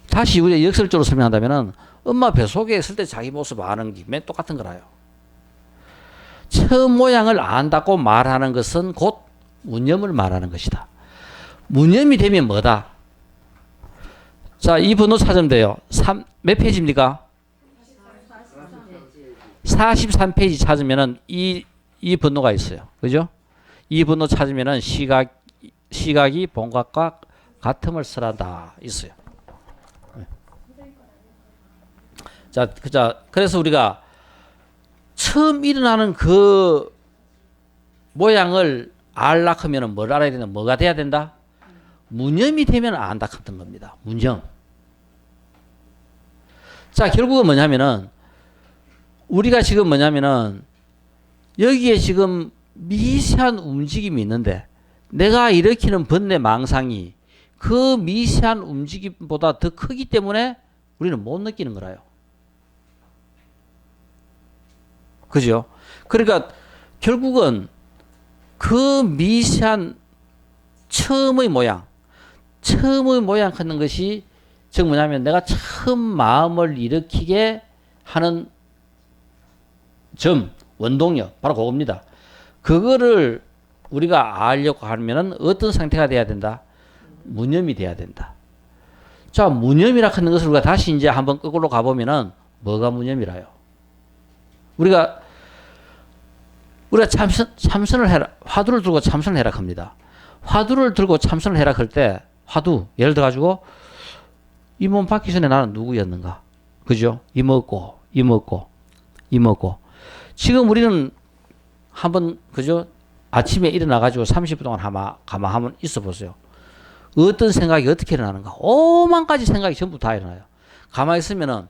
다시 우리 역설적으로 설명한다면은 엄마 뱃속에 있을 때 자기 모습 아는 게 맨 똑같은 거라요. 처음 모양을 안다고 말하는 것은 곧 무념을 말하는 것이다. 무념이 되면 뭐다? 자, 이 번호 찾으면 돼요. 몇 페이지입니까? 43페이지 찾으면은 이 번호가 있어요. 그죠? 이 번호 찾으면은 시각이 본각과 같음을 설한다 있어요. 자, 그래서 우리가 처음 일어나는 그 모양을 알라 하면은 뭘 알아야 되나? 뭐가 돼야 된다? 무념이 되면 안다 했던 겁니다. 무념. 자, 결국은 뭐냐면은 우리가 지금 뭐냐면은 여기에 지금 미세한 움직임이 있는데 내가 일으키는 번뇌 망상이 그 미세한 움직임보다 더 크기 때문에 우리는 못 느끼는 거라요. 그죠? 그러니까 결국은 그 미세한 처음의 모양 하는 것이 즉 뭐냐면 내가 처음 마음을 일으키게 하는 점, 원동력, 바로 그겁니다. 그거를 우리가 알려고 하면은 어떤 상태가 돼야 된다? 무념이 돼야 된다. 자, 무념이라 하는 것을 우리가 다시 이제 한번 거꾸로 가보면은 뭐가 무념이라요? 우리가 참선을 해라, 화두를 들고 참선을 해라 합니다. 화두를 들고 참선을 해라 할 때 화두 예를 들어 가지고 이 몸 받기 전에 나는 누구였는가? 그죠? 이먹고 지금 우리는 한번 그죠? 아침에 일어나 가지고 30분 동안 가만 한번 있어 보세요. 어떤 생각이 어떻게 일어나는가? 오만 가지 생각이 전부 다 일어나요. 가만히 있으면은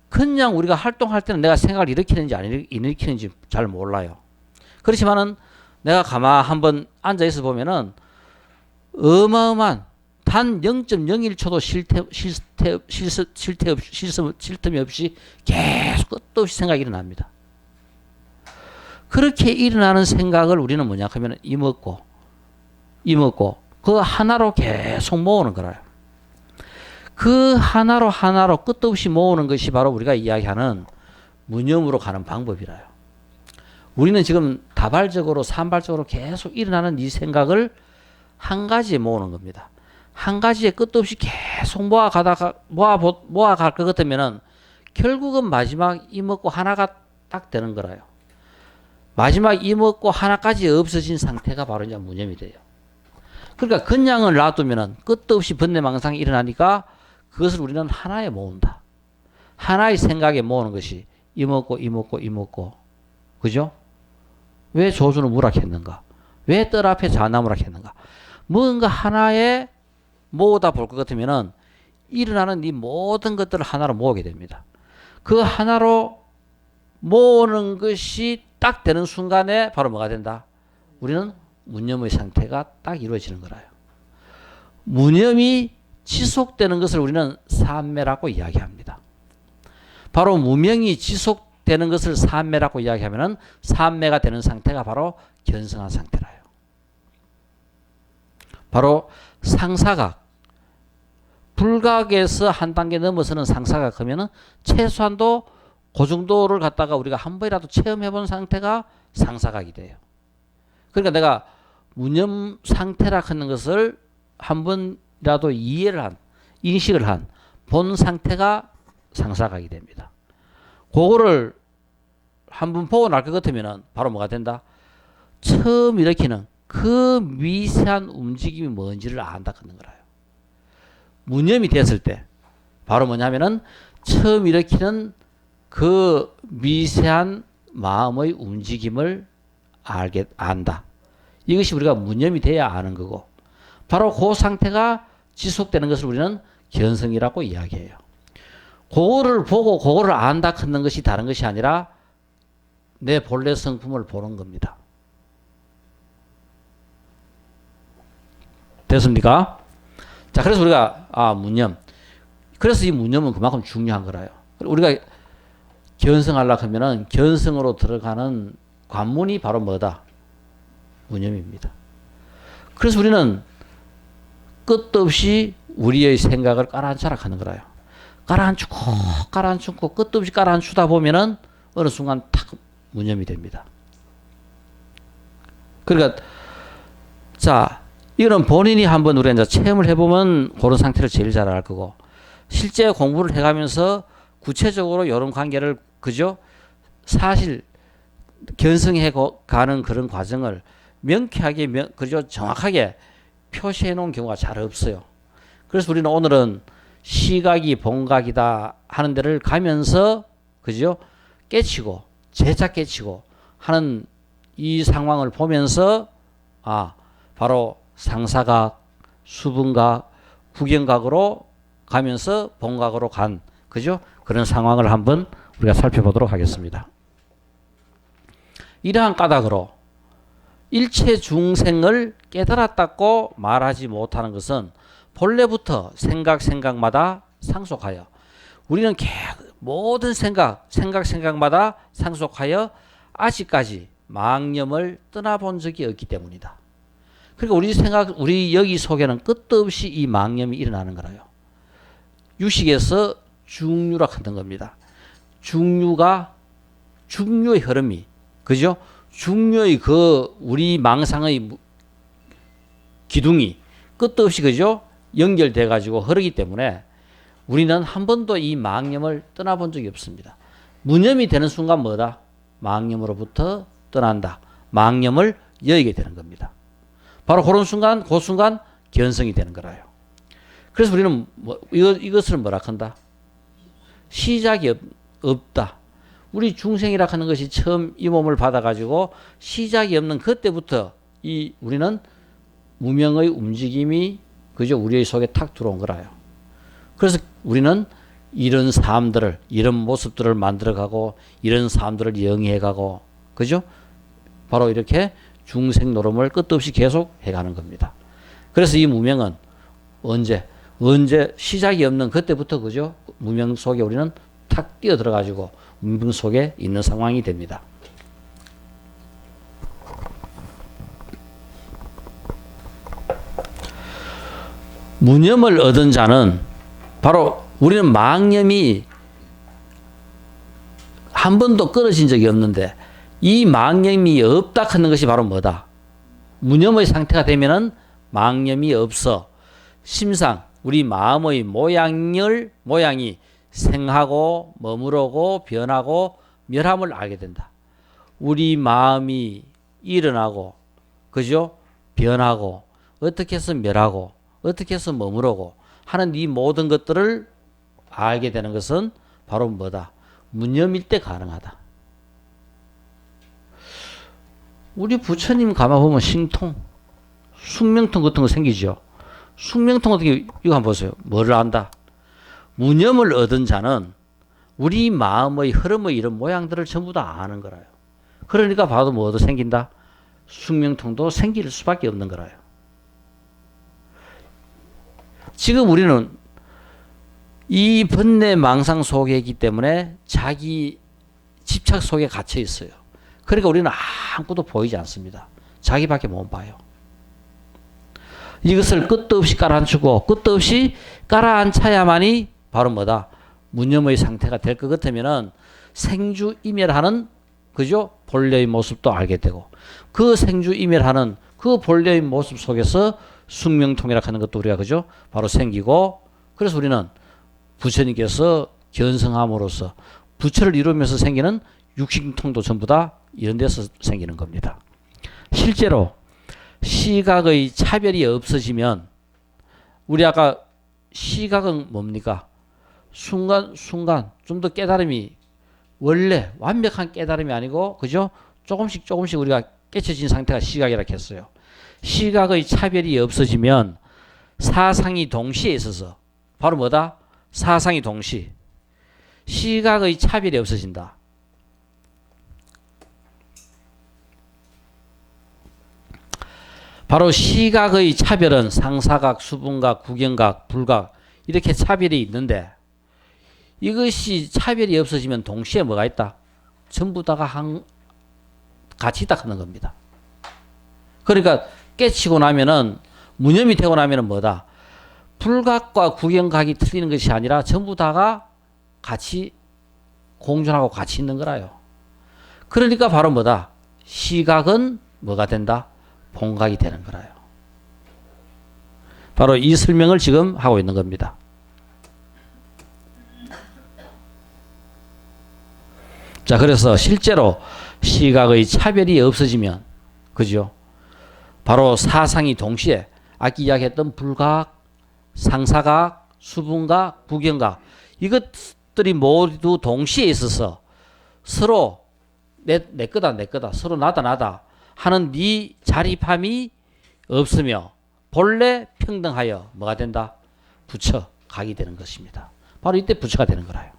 그냥 우리가 활동할 때는 내가 생각을 일으키는지 안 일으키는지 잘 몰라요. 그렇지만은 내가 가만 한번 앉아 있어 보면은 어마어마한 단 0.01초도 쉴 틈이 없이 계속 끝도 없이 생각이 일어납니다. 그렇게 일어나는 생각을 우리는 뭐냐 하면 이먹고 그 하나로 계속 모으는 거라요. 그 하나로 끝도 없이 모으는 것이 바로 우리가 이야기하는 무념으로 가는 방법이라요. 우리는 지금 다발적으로 산발적으로 계속 일어나는 이 생각을 한 가지에 모으는 겁니다. 한 가지에 끝도 없이 계속 모아갈 것 같으면은 결국은 마지막 이먹고 하나가 딱 되는 거라요. 마지막 이먹고 하나까지 없어진 상태가 바로 이제 무념이 돼요. 그러니까 그냥을 놔두면은 끝도 없이 번뇌망상이 일어나니까 그것을 우리는 하나에 모은다. 하나의 생각에 모으는 것이 이먹고 그죠? 왜 조주는 무락했는가? 왜 뜰 앞에 자나무락했는가? 뭔가 하나에 모으다 볼 것 같으면은 일어나는 이 모든 것들을 하나로 모으게 됩니다. 그 하나로 모으는 것이 딱 되는 순간에 바로 뭐가 된다? 우리는 무념의 상태가 딱 이루어지는 거라요. 무념이 지속되는 것을 우리는 삼매라고 이야기합니다. 바로 무명이 지속되는 것을 삼매라고 이야기하면은 삼매가 되는 상태가 바로 견성한 상태라요. 바로 상사각, 불각에서 한 단계 넘어서는 상사각 하면은 최소한도 그 정도를 갖다가 우리가 한 번이라도 체험해본 상태가 상사각이 돼요. 그러니까 내가 무념 상태라 하는 것을 한 번이라도 인식을 한 본 상태가 상사각이 됩니다. 그거를 한번 보고 날 것 같으면 바로 뭐가 된다? 처음 일으키는 그 미세한 움직임이 뭔지를 안다 하는 거라요. 무념이 됐을 때 바로 뭐냐면은 처음 일으키는 그 미세한 마음의 움직임을 안다. 이것이 우리가 무념이 돼야 아는 거고 바로 그 상태가 지속되는 것을 우리는 견성이라고 이야기해요. 그거를 보고 그거를 안다 하는 것이 다른 것이 아니라 내 본래 성품을 보는 겁니다. 됐습니까? 자, 그래서 우리가 무념. 그래서 이 무념은 그만큼 중요한 거라요. 우리가 견성하려고 하면은 견성으로 들어가는 관문이 바로 뭐다? 무념입니다. 그래서 우리는 끝도 없이 우리의 생각을 깔아앉혀라 하는 거라요. 깔아앉히고 끝도 없이 깔아앉히다 보면은 어느 순간 탁 무념이 됩니다. 그러니까 자, 이거는 본인이 한번 우리가 이제 체험을 해보면 그런 상태를 제일 잘 알 거고, 실제 공부를 해가면서 구체적으로 이런 관계를 그죠? 사실 견성해 가는 그런 과정을 명쾌하게 그죠? 정확하게 표시해 놓은 경우가 잘 없어요. 그래서 우리는 오늘은 시각이 본각이다 하는 데를 가면서 그죠? 깨치고 재차 깨치고 하는 이 상황을 보면서 바로 상사각, 수분각, 구경각으로 가면서 본각으로 간 그죠? 그런 상황을 한번 우리가 살펴보도록 하겠습니다. 이러한 까닭으로 일체 중생을 깨달았다고 말하지 못하는 것은 본래부터 생각마다 상속하여 우리는 모든 생각마다 상속하여 아직까지 망념을 떠나본 적이 없기 때문이다. 그러니까 우리 여기 속에는 끝도 없이 이 망념이 일어나는 거라요. 유식에서 중류라 하는 겁니다. 중류의 흐름이 그죠? 중류의 우리 망상의 기둥이 끝도 없이 그죠? 연결돼 가지고 흐르기 때문에 우리는 한 번도 이 망념을 떠나본 적이 없습니다. 무념이 되는 순간 뭐다? 망념으로부터 떠난다. 망념을 여의게 되는 겁니다. 바로 그 순간 견성이 되는 거라요. 그래서 우리는 이것을 뭐라 한다? 시작이 없다. 우리 중생이라 하는 것이 처음 이 몸을 받아가지고 시작이 없는 그때부터 우리는 무명의 움직임이 그저 우리의 속에 탁 들어온 거라요. 그래서 우리는 이런 삶들을, 이런 모습들을 만들어가고, 이런 삶들을 영위해가고, 그죠? 바로 이렇게 중생 노름을 끝도 없이 계속 해가는 겁니다. 그래서 이 무명은 언제 시작이 없는 그때부터 그죠? 무명 속에 우리는 탁 뛰어들어가지고 무명 속에 있는 상황이 됩니다. 무념을 얻은 자는 바로 우리는 망념이 한 번도 끊어진 적이 없는데 이 망념이 없다 하는 것이 바로 뭐다? 무념의 상태가 되면은 망념이 없어 심상 우리 마음의 모양이 생하고 머무르고 변하고 멸함을 알게 된다. 우리 마음이 일어나고 그죠? 변하고 어떻게 해서 멸하고 어떻게 해서 머무르고 하는 이 모든 것들을 알게 되는 것은 바로 뭐다? 무념일 때 가능하다. 우리 부처님 가만 보면 신통, 숙명통 같은 거 생기죠. 숙명통 어떻게 이거 한번 보세요. 뭐를 안다? 무념을 얻은 자는 우리 마음의 흐름의 이런 모양들을 전부 다 아는 거라요. 그러니까 봐도 뭐도 생긴다? 숙명통도 생길 수밖에 없는 거라요. 지금 우리는 이 번뇌 망상 속에 있기 때문에 자기 집착 속에 갇혀 있어요. 그러니까 우리는 아무것도 보이지 않습니다. 자기밖에 못 봐요. 이것을 끝도 없이 깔아앉히고 끝도 없이 깔아앉혀야만이 바로 뭐다? 무념의 상태가 될 것 같으면은 생주이멸하는 그죠? 본래의 모습도 알게 되고 그 생주이멸하는 그 본래의 모습 속에서 숙명통이라고 하는 것도 우리가 그죠? 바로 생기고 그래서 우리는 부처님께서 견성함으로써 부처를 이루면서 생기는 육신통도 전부 다 이런 데서 생기는 겁니다. 실제로 시각의 차별이 없어지면 우리 아까 시각은 뭡니까? 순간 좀 더 깨달음이 원래 완벽한 깨달음이 아니고 그죠? 조금씩 우리가 깨쳐진 상태가 시각이라고 했어요. 시각의 차별이 없어지면 사상이 동시에 있어서 바로 뭐다? 사상이 동시. 시각의 차별이 없어진다. 바로 시각의 차별은 상사각, 수분각, 구경각, 불각 이렇게 차별이 있는데 이것이 차별이 없어지면 동시에 뭐가 있다? 전부 다가 같이 있다 하는 겁니다. 그러니까 깨치고 나면은 무념이 되고 나면은 뭐다? 불각과 구경각이 틀리는 것이 아니라 전부 다가 같이 공존하고 같이 있는 거라요. 그러니까 바로 뭐다? 시각은 뭐가 된다? 본각이 되는 거라요. 바로 이 설명을 지금 하고 있는 겁니다. 자, 그래서 실제로 시각의 차별이 없어지면, 그죠? 바로 사상이 동시에 아까 이야기했던 불각, 상사각, 수분각, 구경각 이것들이 모두 동시에 있어서 서로 내 거다 서로 나다 하는 네 자립함이 없으며 본래 평등하여 뭐가 된다? 부처 각이 되는 것입니다. 바로 이때 부처가 되는 거라요.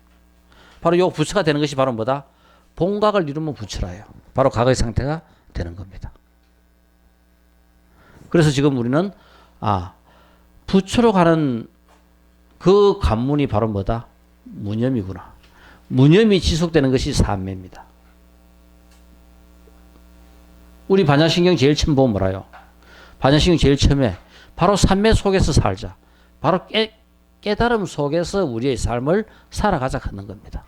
바로 요 부처가 되는 것이 바로 뭐다? 본각을 이루면 부처라요. 바로 각의 상태가 되는 겁니다. 그래서 지금 우리는 부처로 가는 그 관문이 바로 뭐다? 무념이구나. 무념이 지속되는 것이 삼매입니다. 우리 반야신경 제일 처음 보면 뭐라요? 반야신경 제일 처음에 바로 삼매 속에서 살자. 바로 깨달음 속에서 우리의 삶을 살아가자 하는 겁니다.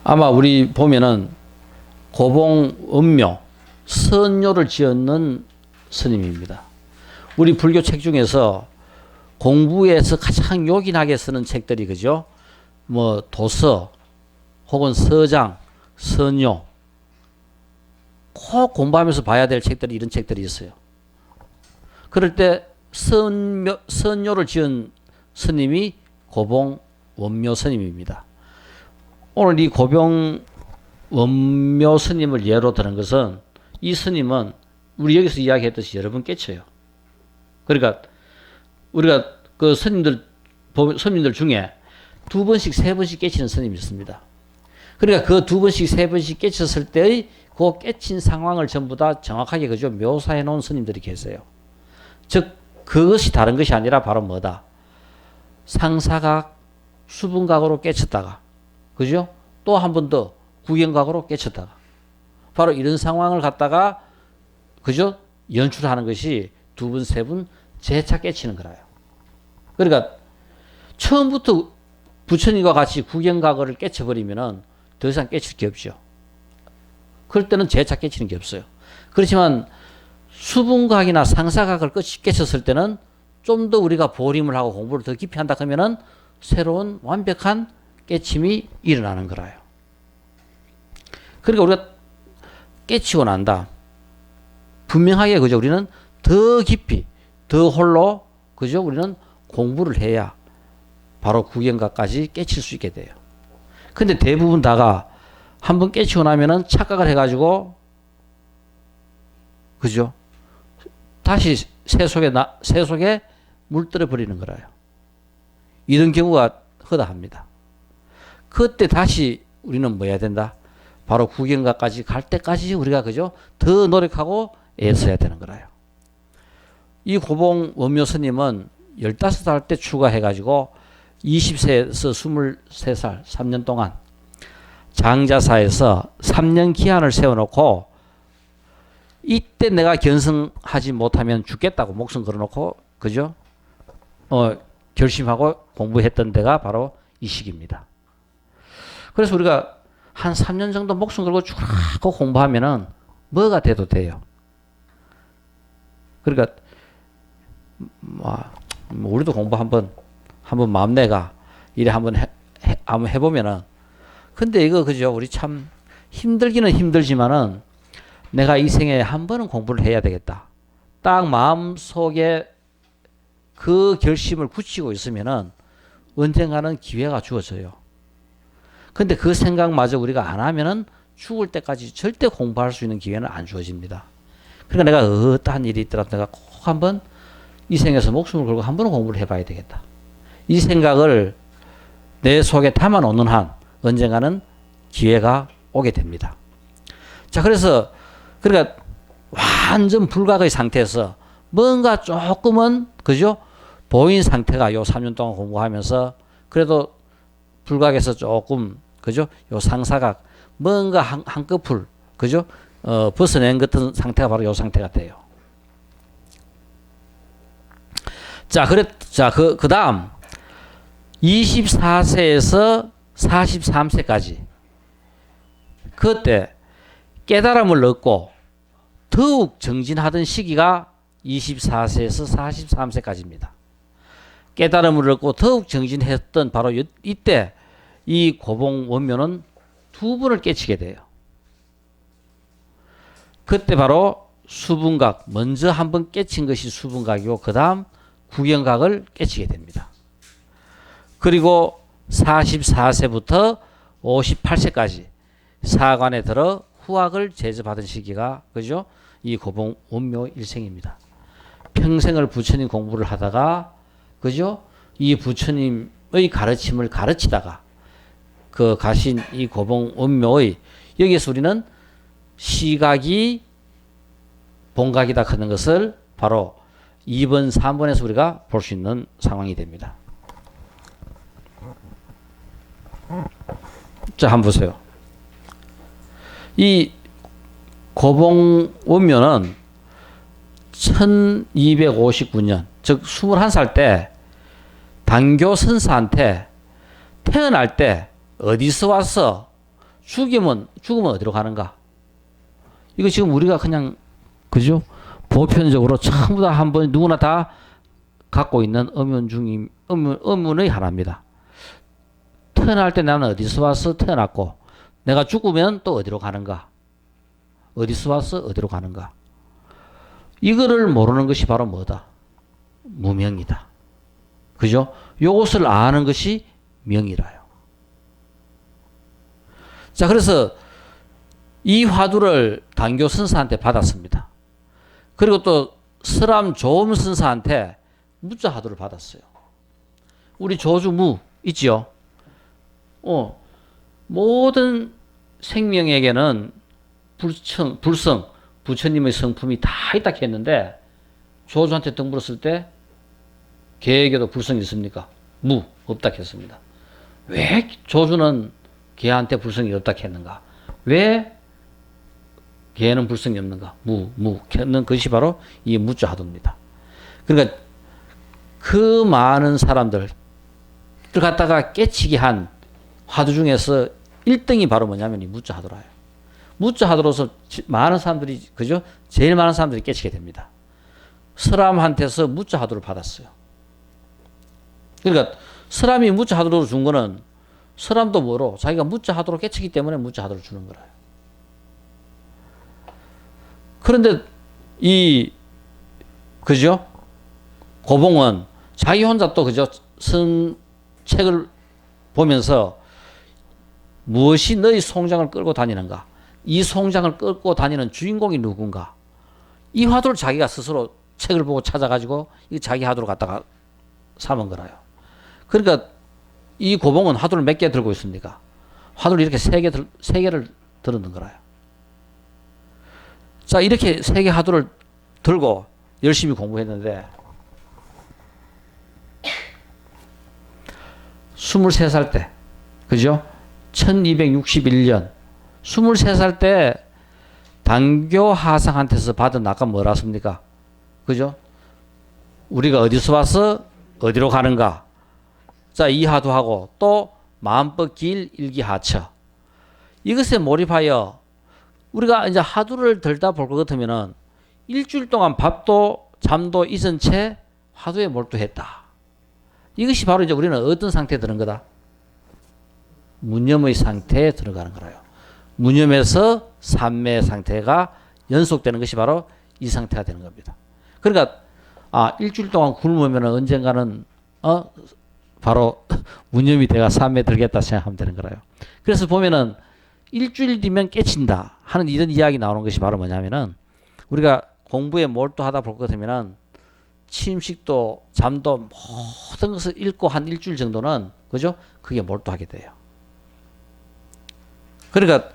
아마 우리 보면은 고봉 원묘 선묘를 지었는 스님입니다. 우리 불교 책 중에서 공부에서 가장 요긴하게 쓰는 책들이 그죠? 뭐 도서 혹은 서장, 선요 꼭 공부하면서 봐야 될 책들이 이런 책들이 있어요. 그럴 때 선요를 지은 스님이 고봉 원묘 스님입니다. 오늘 이 고병 원묘 스님을 예로 드는 것은 이 스님은 우리 여기서 이야기했듯이 여러 번 깨쳐요. 그러니까 우리가 그 스님들 중에 두 번씩 세 번씩 깨치는 스님이 있습니다. 그러니까 그 두 번씩 세 번씩 깨쳤을 때의 그 깨친 상황을 전부 다 정확하게 그죠 묘사해 놓은 스님들이 계세요. 즉 그것이 다른 것이 아니라 바로 뭐다? 상사각, 수분각으로 깨쳤다가 그죠? 또 한 번 더 구경각으로 깨쳤다가 바로 이런 상황을 갖다가 그죠? 연출하는 것이 두 번, 세 번 재차 깨치는 거라요. 그러니까 처음부터 부처님과 같이 구경각을 깨쳐버리면은 더 이상 깨칠 게 없죠. 그럴 때는 재차 깨치는 게 없어요. 그렇지만 수분각이나 상사각을 깨쳤을 때는 좀 더 우리가 보림을 하고 공부를 더 깊이 한다 하면은 새로운 완벽한 깨침이 일어나는 거라요. 그러니까 우리가 깨치고 난다. 분명하게 그죠? 우리는 더 깊이, 더 홀로 그죠? 우리는 공부를 해야 바로 구경각까지 깨칠 수 있게 돼요. 근데 대부분 다가 한번 깨치고 나면은 착각을 해가지고 그죠? 다시 새 속에 물들어 버리는 거라요. 이런 경우가 허다합니다. 그때 다시 우리는 뭐 해야 된다? 바로 구경각까지 갈 때까지 우리가 그죠? 더 노력하고 애써야 되는 거라요. 이 고봉 원묘 스님은 15살 때 출가해가지고 20세에서 23살 3년 동안 장자사에서 3년 기한을 세워놓고 이때 내가 견성하지 못하면 죽겠다고 목숨 걸어놓고 그죠? 결심하고 공부했던 데가 바로 이 시기입니다. 그래서 우리가 한 3년 정도 목숨 걸고 쭉 공부하면은 뭐가 돼도 돼요. 그러니까 우리도 공부 한번 마음 내가 이래 한번 해보면은 근데 이거 그죠? 우리 참 힘들기는 힘들지만은 내가 이 생에 한 번은 공부를 해야 되겠다. 딱 마음 속에 그 결심을 굳히고 있으면은 언젠가는 기회가 주어져요. 근데 그 생각마저 우리가 안 하면은 죽을 때까지 절대 공부할 수 있는 기회는 안 주어집니다. 그러니까 내가 어떠한 일이 있더라도 내가 꼭 한번 이 생에서 목숨을 걸고 한 번은 공부를 해봐야 되겠다. 이 생각을 내 속에 담아놓는 한 언젠가는 기회가 오게 됩니다. 자, 그러니까 완전 불각의 상태에서 뭔가 조금은 그죠? 보인 상태가 요 3년 동안 공부하면서 그래도 불각에서 조금 그죠? 요 상사각 뭔가 한꺼풀 그죠? 벗어낸 같은 상태가 바로 요 상태가 돼요. 자, 그 다음 24세에서 43세까지 그때 깨달음을 얻고 더욱 정진하던 시기가 24세에서 43세까지입니다. 깨달음을 얻고 더욱 정진했던 바로 이때 이 고봉 원묘는 두 번을 깨치게 돼요. 그때 바로 수분각, 먼저 한번 깨친 것이 수분각이고 그 다음 구경각을 깨치게 됩니다. 그리고 44세부터 58세까지 사관에 들어 후학을 제접하던 시기가 그죠? 이 고봉 원묘 일생입니다. 평생을 부처님 공부를 하다가 그죠? 이 부처님의 가르침을 가르치다가 그 가신 이 고봉 원묘의 여기서 우리는 시각이 본각이다 하는 것을 바로 2번, 3번에서 우리가 볼 수 있는 상황이 됩니다. 자, 한번 보세요. 이 고봉 원묘는 1259년, 즉 21살 때 단교 선사한테 태어날 때 어디서 와서 죽으면 어디로 가는가? 이거 지금 우리가 그냥 그죠? 보편적으로 전부 다 한번 누구나 다 갖고 있는 의문의 하나입니다. 태어날 때 나는 어디서 와서 태어났고 내가 죽으면 또 어디로 가는가? 어디서 와서 어디로 가는가? 이거를 모르는 것이 바로 뭐다? 무명이다. 그죠? 요것을 아는 것이 명이라요. 자, 그래서 이 화두를 단교 선사한테 받았습니다. 그리고 또 서람 조음 선사한테 무자 화두를 받았어요. 우리 조주무 있지요? 모든 생명에게는 불성, 부처님의 성품이 다 있다 했는데 조주한테 등 물었을 때 개에게도 불성이 있습니까? 없다 했습니다. 왜 조주는 개한테 불성이 없다 했는가? 왜 개는 불성이 없는가? 했는 것이 바로 이 무자 화두입니다. 그러니까 그 많은 사람들 갖다가 깨치게 한 화두 중에서 1등이 바로 뭐냐면 이 무자 화두라요. 무자 화두로서 많은 사람들이 그죠? 제일 많은 사람들이 깨치게 됩니다. 서람한테서 무자 화두를 받았어요. 그러니까 서람이 무자 화두로 준 거는 서람도 뭐로 자기가 무자 화두로 깨치기 때문에 무자 화두를 주는 거라요. 그런데 그죠? 고봉은 자기 혼자 또 그죠? 쓴 책을 보면서 무엇이 너희 송장을 끌고 다니는가? 이 송장을 끌고 다니는 주인공이 누군가? 이 화두를 자기가 스스로 책을 보고 찾아가지고 이 자기 화두로 갖다가 삼은 거라요. 그러니까 이 고봉은 화두를 몇 개 들고 있습니까? 화두를 이렇게 세 개를 들었는 거라요. 자, 이렇게 세 개 화두를 들고 열심히 공부했는데 23살 때, 그죠? 1261년 23살 때 단교 하상한테서 받은 아까 뭐라 했습니까? 그죠? 우리가 어디서 와서 어디로 가는가? 자, 이 화두하고 또 마음법길 일기하처 이것에 몰입하여 우리가 이제 화두를 들다 볼 것 같으면은 일주일 동안 밥도 잠도 잊은 채 화두에 몰두했다. 이것이 바로 이제 우리는 어떤 상태에 드는 거다? 무념의 상태에 들어가는 거라요. 무념에서 삼매 상태가 연속되는 것이 바로 이 상태가 되는 겁니다. 그러니까 일주일 동안 굶으면 언젠가는 바로 무념이 돼가 삼매 들겠다 생각하면 되는 거라요. 그래서 보면은 일주일 뒤면 깨친다 하는 이런 이야기 나오는 것이 바로 뭐냐면은 우리가 공부에 몰두하다 볼 것 같으면은 침식도 잠도 모든 것을 읽고 한 일주일 정도는 그죠? 그게 몰두하게 돼요. 그러니까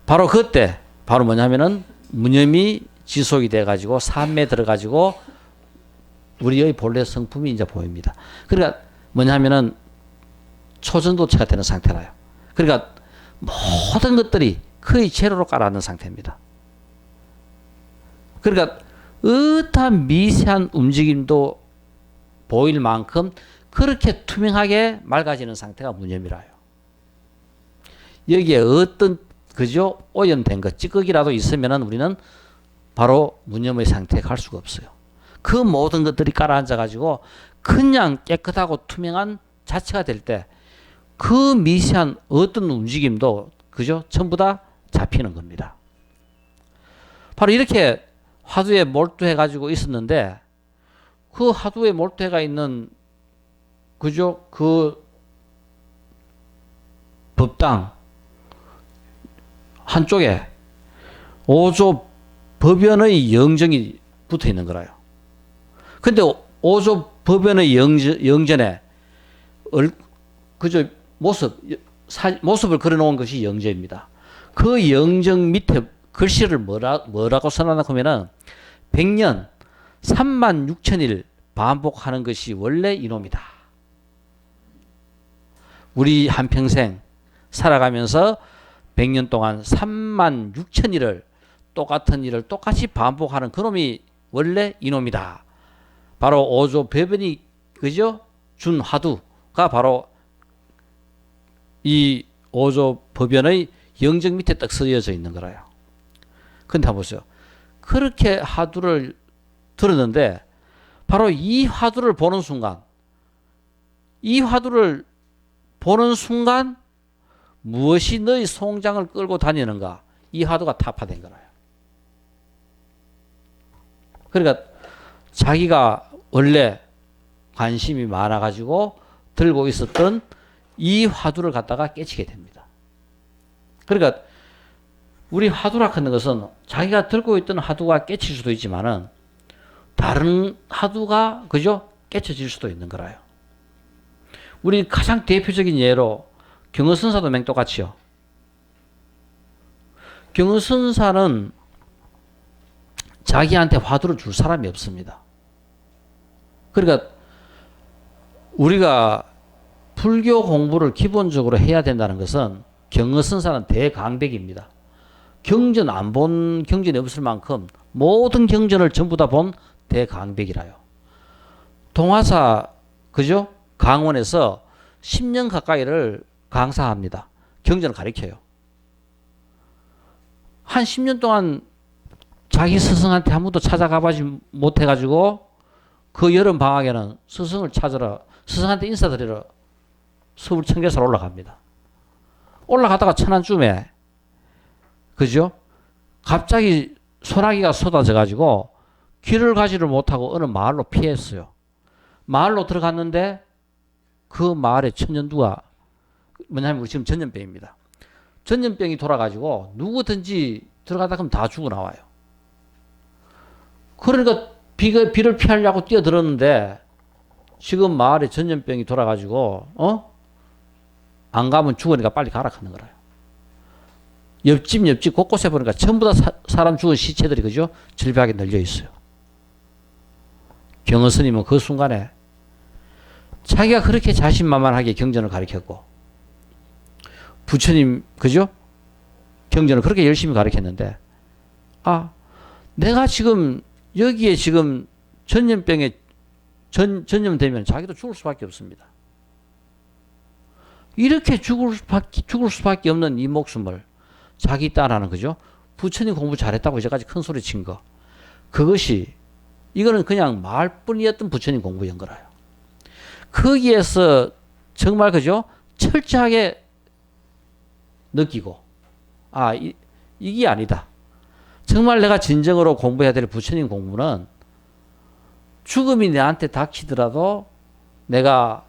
바로 그때 바로 뭐냐면은 무념이 지속이 돼 가지고 삼매에 들어 가지고 우리의 본래 성품이 이제 보입니다. 그러니까 뭐냐면은 초전도체가 되는 상태라요. 그러니까 모든 것들이 거의 제로로 깔아앉는 상태입니다. 그러니까 어떠한 미세한 움직임도 보일 만큼 그렇게 투명하게 맑아지는 상태가 무념이라요. 여기에 어떤 그죠? 오염된 것, 찌꺼기라도 있으면은 우리는 바로 무념의 상태에 갈 수가 없어요. 그 모든 것들이 깔아앉아 가지고 그냥 깨끗하고 투명한 자체가 될 때 그 미세한 어떤 움직임도 그죠? 전부 다 잡히는 겁니다. 바로 이렇게 화두에 몰두해 가지고 있었는데 그 화두에 몰두해가 있는 그죠? 그 법당 한쪽에 5조 법연의 영정이 붙어 있는 거라요. 근데 5조 법연의 영전에 그저 모습을 그려놓은 것이 영전입니다. 그 영정 밑에 글씨를 뭐라고 써놨나 하면은 100년 3만 6천일 반복하는 것이 원래 이놈이다. 우리 한평생 살아가면서 100년 동안 3만 6천일을 똑같은 일을 똑같이 반복하는 그놈이 원래 이놈이다. 바로 5조 법연이 그죠? 준 화두가 바로 이 5조 법연의 영정 밑에 딱 쓰여져 있는 거라요. 근데 한번 보세요. 그렇게 화두를 들었는데 바로 이 화두를 보는 순간 무엇이 너의 송장을 끌고 다니는가? 이 화두가 타파된 거라요. 그러니까 자기가 원래 관심이 많아가지고 들고 있었던 이 화두를 갖다가 깨치게 됩니다. 그러니까 우리 화두라 하는 것은 자기가 들고 있던 화두가 깨칠 수도 있지만은 다른 화두가 그죠? 깨쳐질 수도 있는 거라요. 우리 가장 대표적인 예로 경허선사도 맹똑같이요. 경허선사는 자기한테 화두를 줄 사람이 없습니다. 그러니까 우리가 불교 공부를 기본적으로 해야 된다는 것은 경허선사는 대강백입니다. 경전 안 본 경전이 없을 만큼 모든 경전을 전부 다 본 대강백이라요. 동화사 그죠? 강원에서 10년 가까이를 강사합니다. 경전을 가르쳐요. 한 10년 동안 자기 스승한테 한 번도 찾아가보지 못해가지고 그 여름 방학에는 스승을 찾으러 스승한테 인사드리러 서울 청계산 올라갑니다. 올라가다가 천안쯤에 그죠? 갑자기 소나기가 쏟아져가지고 길을 가지를 못하고 어느 마을로 피했어요. 마을로 들어갔는데 그 마을에 천연두가 뭐냐면 우리 지금 전염병입니다. 전염병이 돌아가지고 누구든지 들어가다 그러면 다 죽어 나와요. 그러니까 비를 피하려고 뛰어들었는데 지금 마을에 전염병이 돌아가지고 안 가면 죽으니까 빨리 가라 하는 거라요. 옆집 곳곳에 보니까 전부 다 사람 죽은 시체들이 그죠? 질비하게 널려 있어요. 경허 스님은 그 순간에 자기가 그렇게 자신만만하게 경전을 가르쳤고 부처님 그죠? 경전을 그렇게 열심히 가르쳤는데 내가 지금 여기에 지금 전염병에 전염되면 자기도 죽을 수밖에 없습니다. 이렇게 죽을 수밖에 없는 이 목숨을 자기 딸하는 그죠? 부처님 공부 잘했다고 이제까지 큰 소리 친 거. 그것이 이거는 그냥 말뿐이었던 부처님 공부인 거라요. 거기에서 정말 그죠? 철저하게 느끼고 이게 아니다. 정말 내가 진정으로 공부해야 될 부처님 공부는 죽음이 내한테 닥치더라도 내가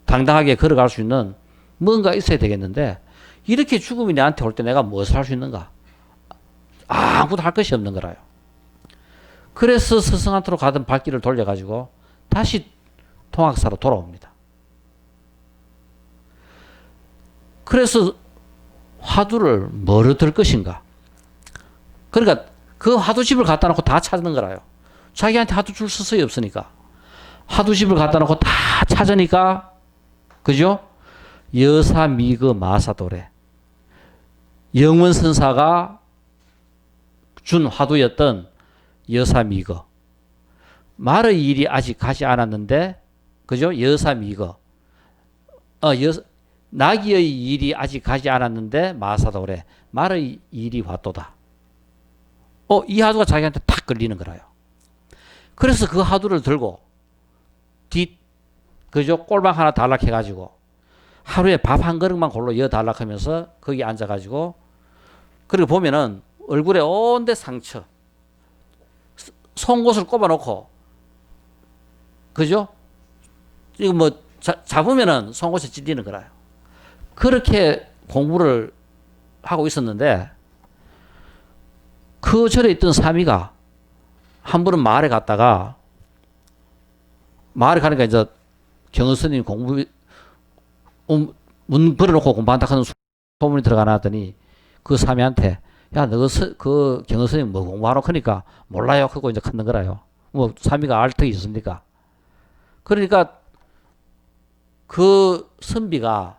당당하게 걸어갈 수 있는 뭔가 있어야 되겠는데 이렇게 죽음이 내한테 올 때 내가 무엇을 할 수 있는가? 아무것도 할 것이 없는 거라요. 그래서 스승한테로 가던 발길을 돌려가지고 다시 통학사로 돌아옵니다. 그래서 화두를 뭐로 들 것인가? 그러니까 그 화두집을 갖다 놓고 다 찾는 거라요. 자기한테 화두 줄 스승이 없으니까. 화두집을 갖다 놓고 다 찾으니까 그죠? 여사 미거 마사도래. 영원선사가 준 화두였던 여사 미거. 말의 일이 아직 가지 않았는데, 그죠? 여사 미거. 나귀의 일이 아직 가지 않았는데 마사도래. 말의 일이 왔도다. 이 화두가 자기한테 탁 걸리는 거라요. 그래서 그 화두를 들고 그죠? 꼴방 하나 달락해가지고 하루에 밥 한 그릇만 골로 여 달락하면서 거기 앉아가지고, 그리고 보면은 얼굴에 온데 상처, 송곳을 꼽아놓고, 그죠? 이거 뭐 잡으면은 송곳에 찔리는 거라요. 그렇게 공부를 하고 있었는데, 그 절에 있던 사미가 한 번은 마을에 갔다가, 마을에 가니까 이제 경허 스님 문 벌어놓고 공부한다 하는 소문이 들어가 나더니 그 사미한테, 야, 너 그 경허 스님 뭐 공부하러 크니까 몰라요 하고 이제 찾는 거라요. 뭐 사미가 알 턱이 있습니까? 그러니까 그 선비가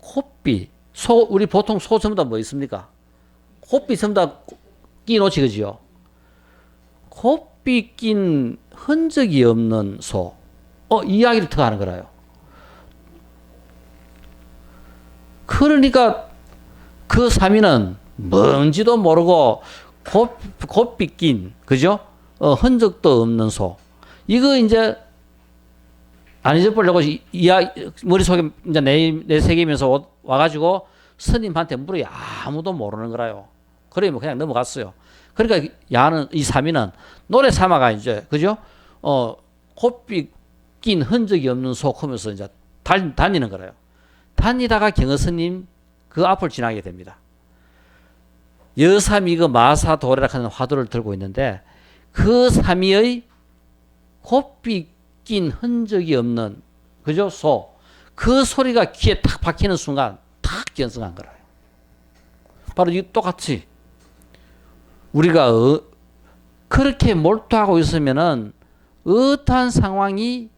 호삐, 우리 보통 소 전부 다 뭐 있습니까? 호삐 전부 다 끼놓지, 그지요? 호삐 낀 흔적이 없는 소. 이야기를 더 하는 거라요. 그러니까 그 사미는 뭔지도 모르고 곱비 낀, 그죠? 흔적도 없는 소. 이거 이제 안 잊어버리려고 머릿속에 이제 내새기면서 와가지고 스님한테 물어야 아무도 모르는 거라요. 그러면 그냥 넘어갔어요. 그러니까 이 사미는 노래 삼아가 이제, 그죠? 곱비 낀 흔적이 없는 소 하면서 이제 다니는 거라요. 다니다가 경허 스님 그 앞을 지나게 됩니다. 여사미그 마사도래라 하는 화두를 들고 있는데, 그 사미의 곱비 낀 흔적이 없는, 그죠? 소. 그 소리가 귀에 탁 박히는 순간 탁 견성한 거라요. 바로 이 똑같이 우리가 그렇게 몰두하고 있으면은 어떠한 상황이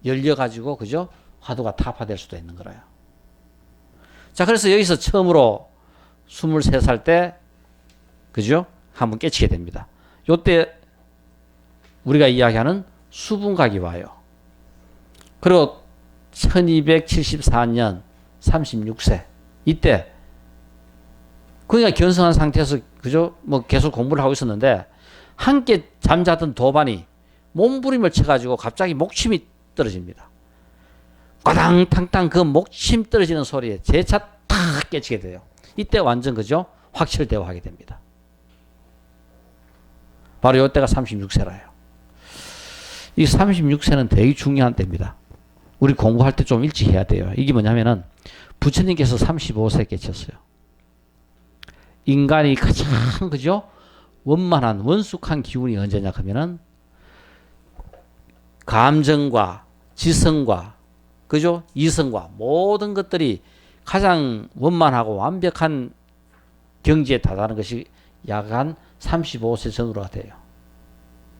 열려가지고, 그죠? 화두가 타파될 수도 있는 거라요. 자, 그래서 여기서 처음으로 23살 때, 그죠? 한번 깨치게 됩니다. 요때 우리가 이야기하는 수분각이 와요. 그리고 1274년 36세. 이때, 그러니까 견성한 상태에서, 그죠? 뭐 계속 공부를 하고 있었는데, 함께 잠자던 도반이 몸부림을 쳐가지고 갑자기 목침이 떨어집니다. 과당탕탕 그 목침 떨어지는 소리에 재차 탁 깨치게 돼요. 이때 완전, 그죠? 확철대오하게 됩니다. 바로 이때가 36세라요. 이 36세는 되게 중요한 때입니다. 우리 공부할 때 좀 일찍 해야 돼요. 이게 뭐냐면은 부처님께서 35세 깨쳤어요. 인간이 가장, 그죠? 원만한 원숙한 기운이 언제냐 하면은 감정과 지성과, 그죠? 이성과 모든 것들이 가장 원만하고 완벽한 경지에 다다르는 것이 약 한 35세 전후로 돼요.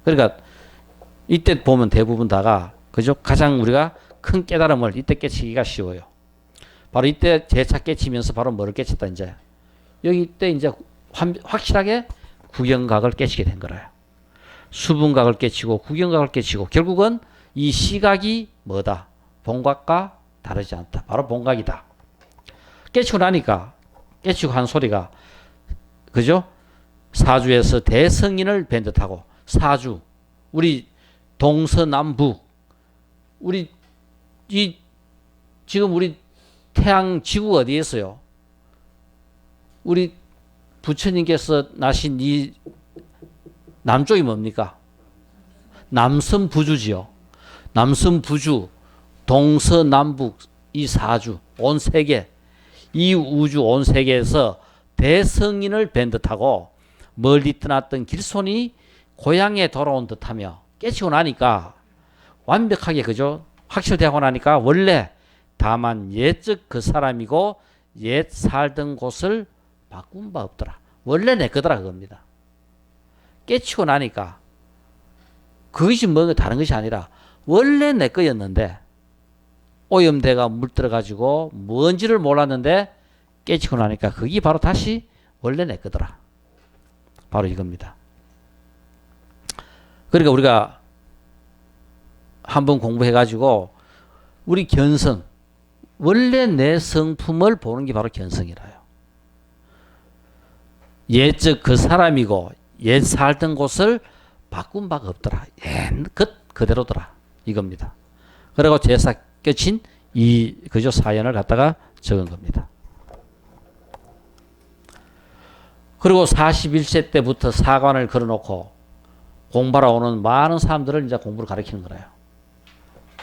그러니까 이때 보면 대부분 다가, 그죠? 가장 우리가 큰 깨달음을 이때 깨치기가 쉬워요. 바로 이때 재차 깨치면서 바로 뭐를 깨쳤다, 이제. 여기 때 이제 확실하게 구경각을 깨치게 된 거라요. 수분각을 깨치고 구경각을 깨치고, 결국은 이 시각이 뭐다? 본각과 다르지 않다. 바로 본각이다. 깨치고 나니까, 깨치고 한 소리가, 그죠? 사주에서 대성인을 뵌 듯하고, 사주, 우리 동서남북, 우리 지금 우리 태양 지구가 어디에 있어요? 우리 부처님께서 나신 이 남쪽이 뭡니까? 남선부주지요. 남선부주, 동서남북, 이 사주, 온 세계, 이 우주 온 세계에서 대성인을 뵌 듯하고, 멀리 떠났던 길손이 고향에 돌아온 듯하며, 깨치고 나니까 완벽하게, 그죠? 확실되고 나니까 원래 다만 옛적 그 사람이고 옛 살던 곳을 바꾼 바 없더라. 원래 내 거더라, 그겁니다. 깨치고 나니까 그것이 뭔가 다른 것이 아니라 원래 내 거였는데, 오염돼가 물들어 가지고 뭔지를 몰랐는데 깨치고 나니까 그게 바로 다시 원래 내 거더라. 바로 이겁니다. 그러니까 우리가 한번 공부해 가지고 우리 견성, 원래 내 성품을 보는 게 바로 견성이라요. 옛적 그 사람이고 옛 살던 곳을 바꾼 바가 없더라. 그대로더라. 이겁니다. 그리고 제사 껴친 이 그저 사연을 갖다가 적은 겁니다. 그리고 41세 때부터 사관을 걸어놓고 공부하러 오는 많은 사람들을 이제 공부를 가르치는 거예요.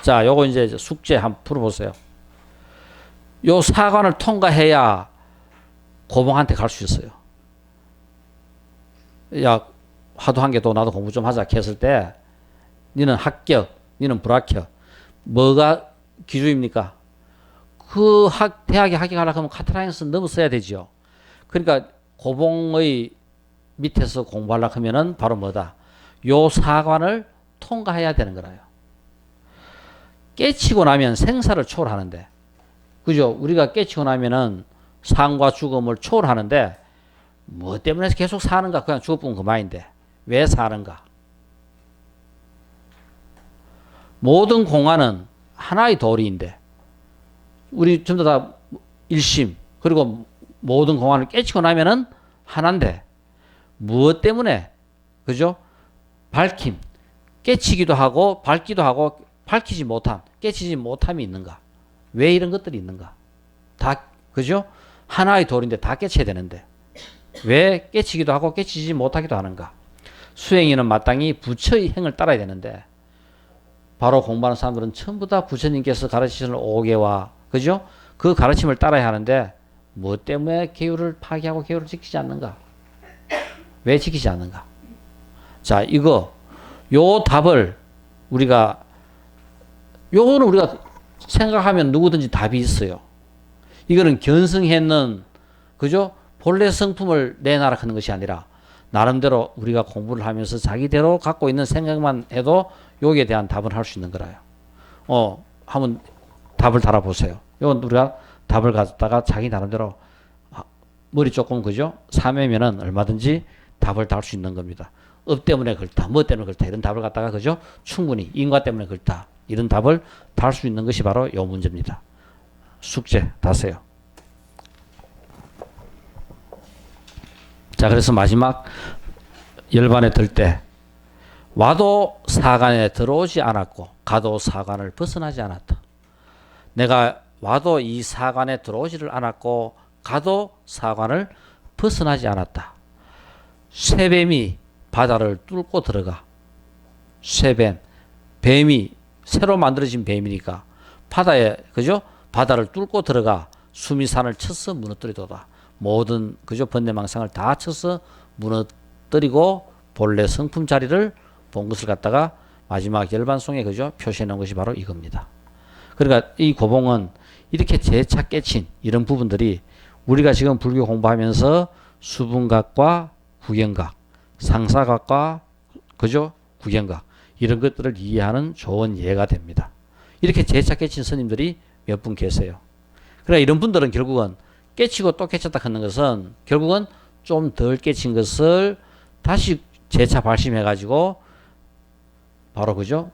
자, 요거 이제 숙제 한번 풀어보세요. 요 사관을 통과해야 고봉한테 갈 수 있어요. 야, 하도 한 게 또 나도 공부 좀 하자 했을 때, 니는 합격, 니는 불합격. 뭐가 기준입니까? 그 대학에 합격하려고 하면 카트라이언스 넘었어야 되죠. 그러니까 고봉의 밑에서 공부하려고 하면은 바로 뭐다? 요 사관을 통과해야 되는 거라요. 깨치고 나면 생사를 초월하는데, 그죠? 우리가 깨치고 나면은 삶과 죽음을 초월하는데, 뭐 때문에 계속 사는가? 그냥 죽어보면 그만인데, 왜 사는가? 모든 공안은 하나의 도리인데, 우리 전부 다 일심, 그리고 모든 공안을 깨치고 나면은 하나인데, 무엇 때문에, 그죠? 밝힘, 깨치기도 하고, 밝기도 하고, 밝히지 못함, 깨치지 못함이 있는가? 왜 이런 것들이 있는가? 다, 그죠? 하나의 도리인데 다 깨쳐야 되는데, 왜 깨치기도 하고 깨치지 못하기도 하는가? 수행인은 마땅히 부처의 행을 따라야 되는데, 바로 공부하는 사람들은 전부 다 부처님께서 가르치시는 오계와, 그죠? 그 가르침을 따라야 하는데, 뭐 때문에 계율을 파기하고 계율을 지키지 않는가? 왜 지키지 않는가? 자, 요 답을 요거는 우리가 생각하면 누구든지 답이 있어요. 이거는 견성했는, 그죠? 본래 성품을 내놔라 하는 것이 아니라, 나름대로 우리가 공부를 하면서 자기대로 갖고 있는 생각만 해도 여기에 대한 답을 할 수 있는 거라요. 한번 답을 달아보세요. 이건 우리가 답을 갖다가 자기 나름대로 머리 조금, 그죠? 삼으면은 얼마든지 답을 달 수 있는 겁니다. 업 때문에 그렇다, 뭐 때문에 그렇다, 이런 답을 갖다가, 그죠? 충분히 인과 때문에 그렇다, 이런 답을 달 수 있는 것이 바로 요 문제입니다. 숙제 다세요. 자, 그래서 마지막 열반에 들 때, 와도 사관에 들어오지 않았고 가도 사관을 벗어나지 않았다. 내가 와도 이 사관에 들어오지를 않았고 가도 사관을 벗어나지 않았다. 쇠뱀이 바다를 뚫고 들어가. 뱀이 새로 만들어진 뱀이니까 바다에, 그죠? 바다를 뚫고 들어가 수미산을 쳐서 무너뜨리도다. 모든, 그죠? 번뇌망상을 다 쳐서 무너뜨리고 본래 성품 자리를 본 것을 갖다가 마지막 열반송에, 그죠? 표시해 놓은 것이 바로 이겁니다. 그러니까 이 고봉은 이렇게 재차 깨친 이런 부분들이 우리가 지금 불교 공부하면서 수분각과 구경각, 상사각과, 그죠? 구경각, 이런 것들을 이해하는 좋은 예가 됩니다. 이렇게 재차 깨친 스님들이 몇 분 계세요. 그러니까 이런 분들은 결국은 깨치고 또 깨쳤다 하는 것은 결국은 좀 덜 깨친 것을 다시 재차 발심해 가지고 바로, 그죠?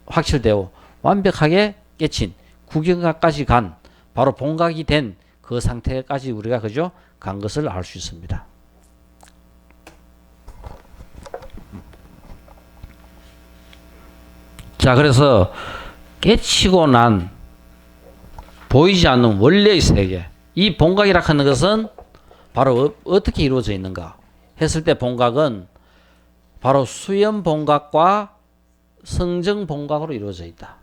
확실되고 완벽하게 깨친 구경각까지 간, 바로 본각이 된 그 상태까지 우리가, 그죠? 간 것을 알 수 있습니다. 자, 그래서 깨치고 난 보이지 않는 원래의 세계, 이 본각이라 하는 것은 바로 어떻게 이루어져 있는가 했을 때, 본각은 바로 수염 본각과 성정 본각으로 이루어져 있다.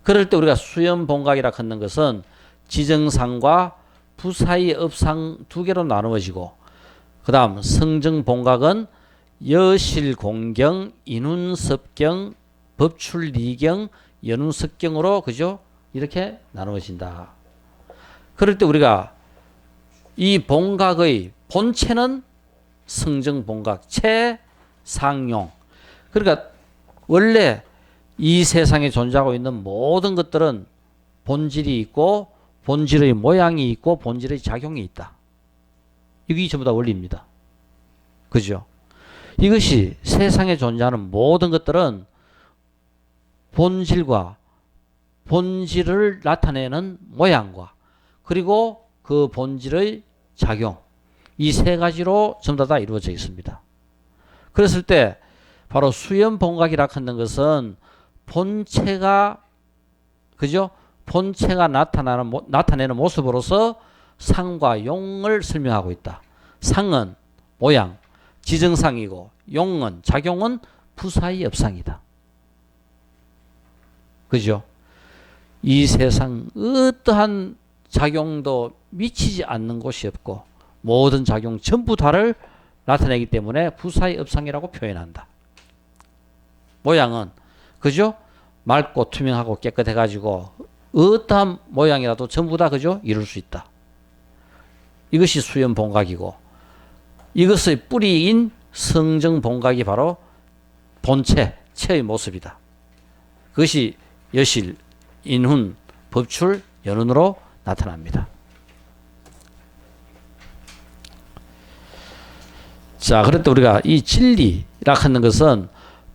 그럴 때 우리가 수염 본각이라 하는 것은 지정상과 부사의 업상 두 개로 나누어지고, 그 다음 성정 본각은 여실공경, 인운섭경, 법출리경, 연운석경으로, 그죠? 이렇게 나누어진다. 그럴 때 우리가 이 본각의 본체는 성정 본각, 최상용. 그러니까 원래 이 세상에 존재하고 있는 모든 것들은 본질이 있고 본질의 모양이 있고 본질의 작용이 있다. 이게 전부 다 원리입니다. 그죠? 이것이 세상에 존재하는 모든 것들은 본질과 본질을 나타내는 모양과 그리고 그 본질의 작용 이 세 가지로 전부 다 이루어져 있습니다. 그랬을 때 바로 수염봉각이라 하는 것은 본체가 그죠? 본체가 나타내는 모습으로서 상과 용을 설명하고 있다. 상은 모양, 지정상이고 용은 작용은 부사의 업상이다. 그죠? 이 세상 어떠한 작용도 미치지 않는 곳이 없고 모든 작용 전부 다를 나타내기 때문에 부사의 업상이라고 표현한다. 모양은 그죠? 맑고 투명하고 깨끗해가지고 어떠한 모양이라도 전부 다 그죠? 이룰 수 있다. 이것이 수염봉각이고 이것의 뿌리인 성정봉각이 바로 본체, 체의 모습이다. 그것이 여실, 인훈, 법출, 연운으로 나타납니다. 자, 그럴 때 우리가 이 진리라 하는 것은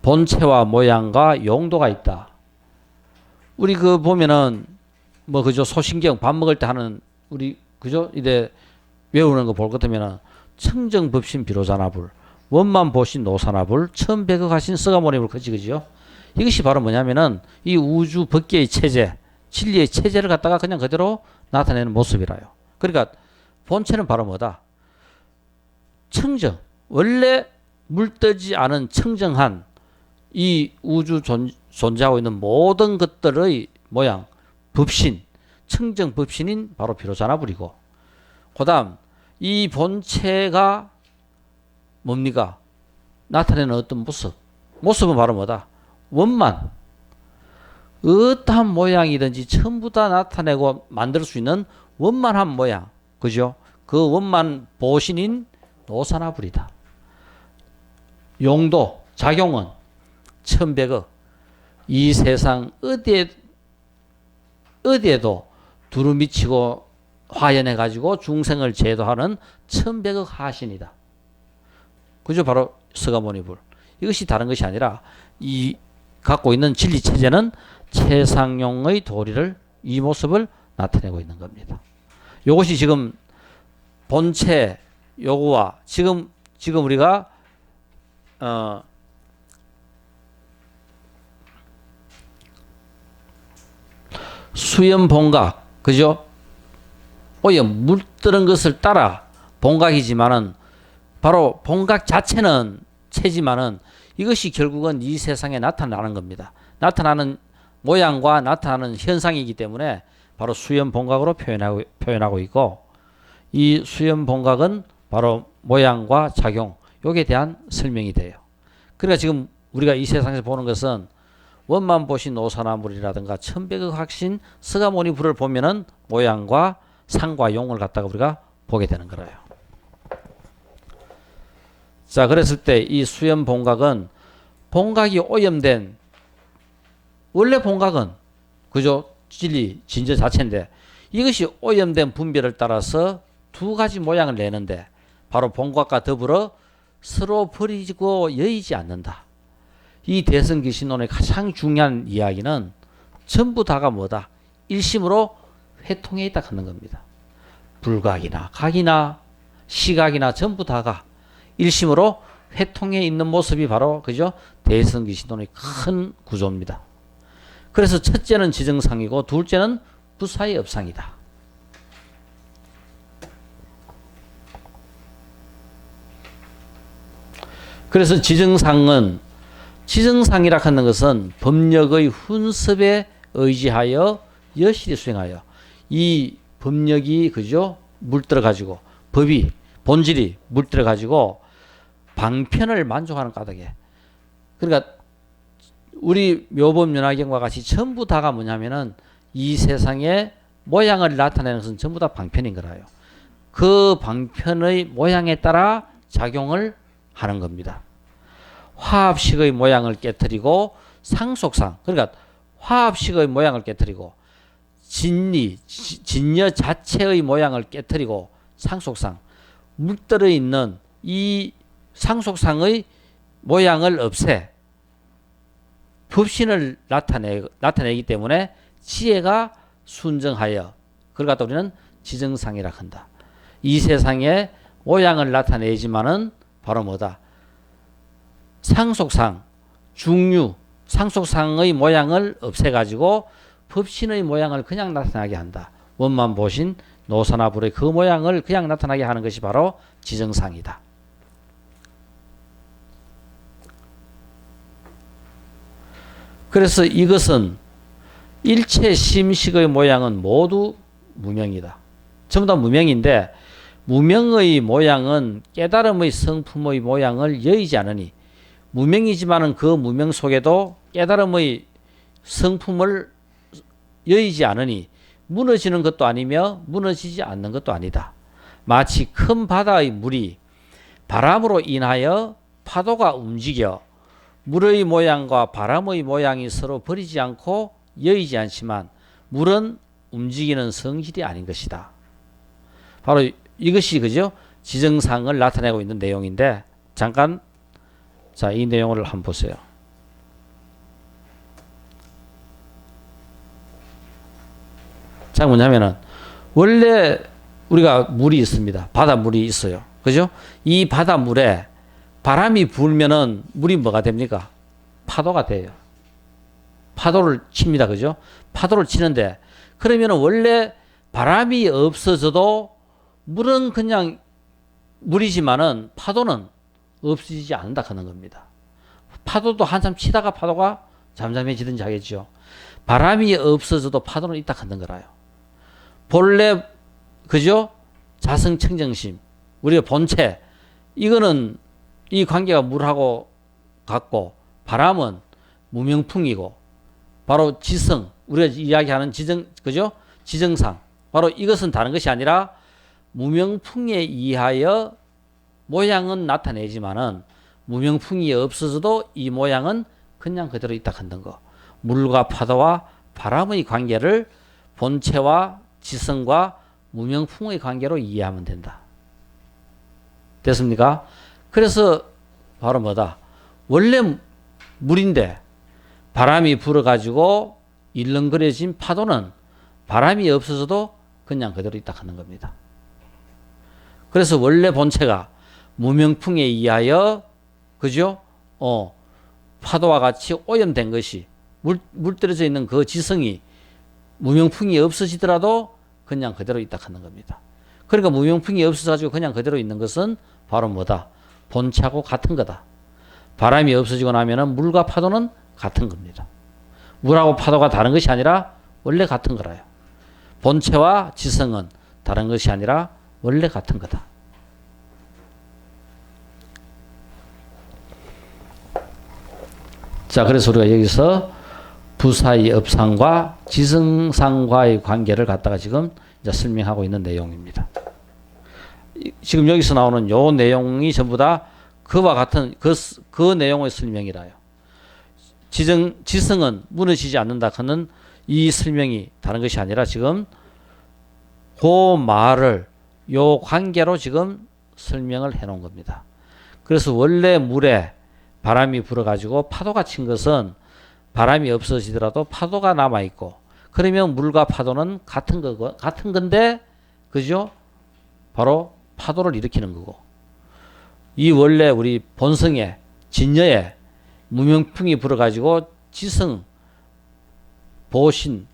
본체와 모양과 용도가 있다. 우리 그 보면은 뭐 그죠? 소신경 밥 먹을 때 하는 우리 그죠? 이래 외우는 거 볼 것 같으면은 청정법신 비로자나불 원만 보신 노사나불 천백억하신 서가모니불 그지 그죠? 이것이 바로 뭐냐면은 이 우주 법계의 체제 진리의 체제를 갖다가 그냥 그대로 나타내는 모습이라요. 그러니까 본체는 바로 뭐다? 청정 원래 물떠지 않은 청정한 이 우주 존재하고 있는 모든 것들의 모양 법신 청정 법신인 바로 비로자나불이고 그 다음 이 본체가 뭡니까? 나타내는 어떤 모습은 바로 뭐다? 원만 어떠한 모양이든지 전부 다 나타내고 만들 수 있는 원만한 모양 그죠? 그 원만 보신인 노사나불이다. 용도 작용은 천백억 이 세상 어디에도 두루 미치고 화연해 가지고 중생을 제도하는 천백억 하신이다. 그죠? 바로 서가모니불. 이것이 다른 것이 아니라 이 갖고 있는 진리 체제는 최상용의 도리를 이 모습을 나타내고 있는 겁니다. 이것이 지금 본체 요구와 지금 우리가 수염봉각 그죠? 오염 물드는 것을 따라 봉각이지만은 바로 봉각 자체는 체지만은 이것이 결국은 이 세상에 나타나는 겁니다. 나타나는 모양과 나타나는 현상이기 때문에 바로 수염봉각으로 표현하고 있고 이 수염봉각은 바로 모양과 작용 여기에 대한 설명이 돼요. 그러니까 지금 우리가 이 세상에서 보는 것은 원만 보신 노사나물이라든가 천백억 학신 서가모니불을 보면은 모양과 상과 용을 갖다가 우리가 보게 되는 거예요. 자, 그랬을 때 이 수염봉각은 봉각이 오염된 원래 봉각은 그죠? 진리 진저 자체인데 이것이 오염된 분별을 따라서 두 가지 모양을 내는데 바로 봉각과 더불어 서로 버리고 여의지 않는다. 이 대성귀신론의 가장 중요한 이야기는 전부 다가 뭐다? 일심으로 회통해 있다 하는 겁니다. 불각이나 각이나 시각이나 전부 다가 일심으로 회통해 있는 모습이 바로 그죠? 대성귀신론의 큰 구조입니다. 그래서 첫째는 지정상이고 둘째는 부사의 업상이다. 그래서 지정상이라 하는 것은 법력의 훈습에 의지하여 여실히 수행하여 이 법력이 그죠? 물들어 가지고 법이 본질이 물들어 가지고 방편을 만족하는 까닭에 그러니까 우리 묘법연화경과 같이 전부 다가 뭐냐면은 이 세상의 모양을 나타내는 것은 전부 다 방편인 거라요. 그 방편의 모양에 따라 작용을 하는 겁니다. 화합식의 모양을 깨뜨리고 상속상, 그러니까 화합식의 모양을 깨뜨리고 진여 자체의 모양을 깨뜨리고 상속상, 물들어 있는 이 상속상의 모양을 없애 법신을 나타내기 때문에 지혜가 순정하여 그걸 갖다 우리는 지정상이라 한다. 이 세상의 모양을 나타내지만은 바로 뭐다? 상속상, 중류, 상속상의 모양을 없애가지고 법신의 모양을 그냥 나타나게 한다. 원만 보신 노사나 불의 그 모양을 그냥 나타나게 하는 것이 바로 지정상이다. 그래서 이것은 일체 심식의 모양은 모두 무명이다. 전부 다 무명인데 무명의 모양은 깨달음의 성품의 모양을 여의지 않으니 무명이지만은 그 무명 속에도 깨달음의 성품을 여의지 않으니 무너지는 것도 아니며 무너지지 않는 것도 아니다. 마치 큰 바다의 물이 바람으로 인하여 파도가 움직여 물의 모양과 바람의 모양이 서로 버리지 않고 여의지 않지만 물은 움직이는 성질이 아닌 것이다. 바로 이것이 그죠? 지정상을 나타내고 있는 내용인데 잠깐 자, 이 내용을 한번 보세요. 자, 뭐냐면은 원래 우리가 물이 있습니다. 바닷물이 있어요. 그죠? 이 바닷물에 바람이 불면은 물이 뭐가 됩니까? 파도가 돼요. 파도를 칩니다. 그죠? 파도를 치는데 그러면은 원래 바람이 없어져도 물은 그냥 물이지만은 파도는 없어지지 않는다 하는 겁니다. 파도도 한참 치다가 파도가 잠잠해지든지 하겠죠. 바람이 없어져도 파도는 있다 하는 거라요. 본래 그죠? 자성청정심 우리가 본체 이거는 이 관계가 물하고 같고 바람은 무명풍이고 바로 지성 우리가 이야기하는 지정 그죠? 지정상 바로 이것은 다른 것이 아니라 무명풍에 의하여 모양은 나타내지만은 무명풍이 없어져도 이 모양은 그냥 그대로 있다 한다는 거. 물과 파도와 바람의 관계를 본체와 지성과 무명풍의 관계로 이해하면 된다. 됐습니까? 그래서 바로 뭐다? 원래 물인데 바람이 불어가지고 일렁거려진 파도는 바람이 없어져도 그냥 그대로 있다 하는 겁니다. 그래서 원래 본체가 무명풍에 의하여 그죠? 파도와 같이 오염된 것이 물들어져 있는 그 지성이 무명풍이 없어지더라도 그냥 그대로 있다 하는 겁니다. 그러니까 무명풍이 없어가지고 그냥 그대로 있는 것은 바로 뭐다? 본체하고 같은 거다. 바람이 없어지고 나면은 물과 파도는 같은 겁니다. 물하고 파도가 다른 것이 아니라 원래 같은 거라요. 본체와 지성은 다른 것이 아니라 원래 같은 거다. 자, 그래서 우리가 여기서 부사의 업상과 지성상과의 관계를 갖다가 지금 이제 설명하고 있는 내용입니다. 지금 여기서 나오는 요 내용이 전부 다 그와 같은 그 내용의 설명이라요. 지성은 무너지지 않는다 하는 이 설명이 다른 것이 아니라 지금 그 말을 요 관계로 지금 설명을 해 놓은 겁니다. 그래서 원래 물에 바람이 불어가지고 파도가 친 것은 바람이 없어지더라도 파도가 남아있고 그러면 물과 파도는 같은 건데 그죠? 바로 파도를 일으키는 거고 이 원래 우리 본성에 진여에 무명풍이 불어가지고 지성 보신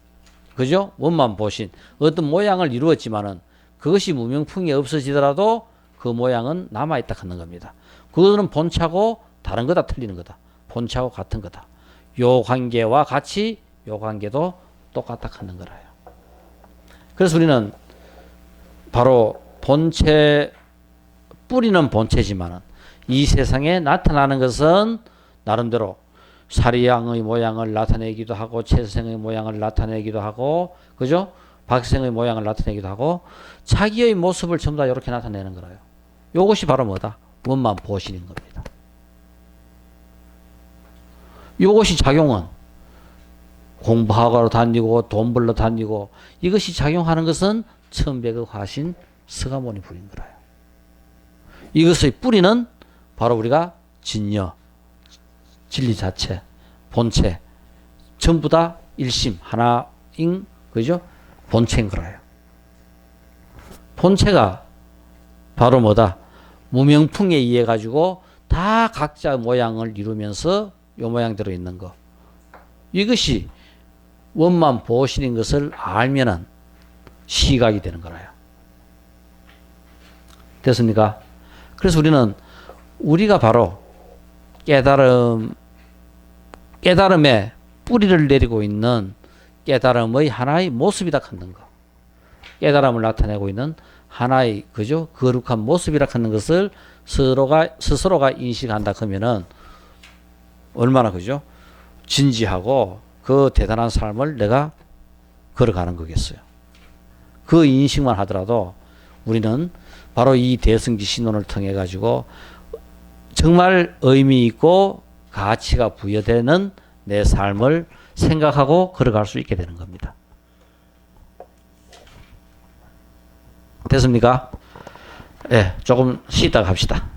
그죠? 원만 보신 어떤 모양을 이루었지만은 그것이 무명풍이 없어지더라도 그 모양은 남아있다 하는 겁니다. 그거는 본체하고 다른 거다 틀리는 거다. 본체하고 같은 거다. 요 관계와 같이 요 관계도 똑같다 하는 거라요. 그래서 우리는 바로 본체 뿌리는 본체지만은 이 세상에 나타나는 것은 나름대로 사리양의 모양을 나타내기도 하고 채생의 모양을 나타내기도 하고 그죠? 박생의 모양을 나타내기도 하고 자기의 모습을 전부 다 이렇게 나타내는 거라요. 요것이 바로 뭐다? 원만 보시는 겁니다. 이것이 작용은 공부하러 다니고 돈 벌러 다니고 이것이 작용하는 것은 천백의 화신 서가모니 부린 거라요. 이것의 뿌리는 바로 우리가 진여, 진리 자체, 본체, 전부 다 일심 하나인 그죠? 본체인 거라요. 본체가 바로 뭐다? 무명풍에 의해 가지고 다 각자 모양을 이루면서 요 모양대로 있는 거. 이것이 원만 보신인 것을 알면은 시각이 되는 거라요. 됐습니까? 그래서 우리가 바로 깨달음의 뿌리를 내리고 있는 깨달음의 하나의 모습이다 하는 거. 깨달음을 나타내고 있는 하나의 그죠? 거룩한 모습이라 하는 것을 스스로가 인식한다 하면은 얼마나 그죠? 진지하고 그 대단한 삶을 내가 걸어가는 거겠어요. 그 인식만 하더라도 우리는 바로 이 대승지 신론을 통해 가지고 정말 의미 있고 가치가 부여되는 내 삶을 생각하고 걸어갈 수 있게 되는 겁니다. 됐습니까? 예, 조금 쉬다가 합시다.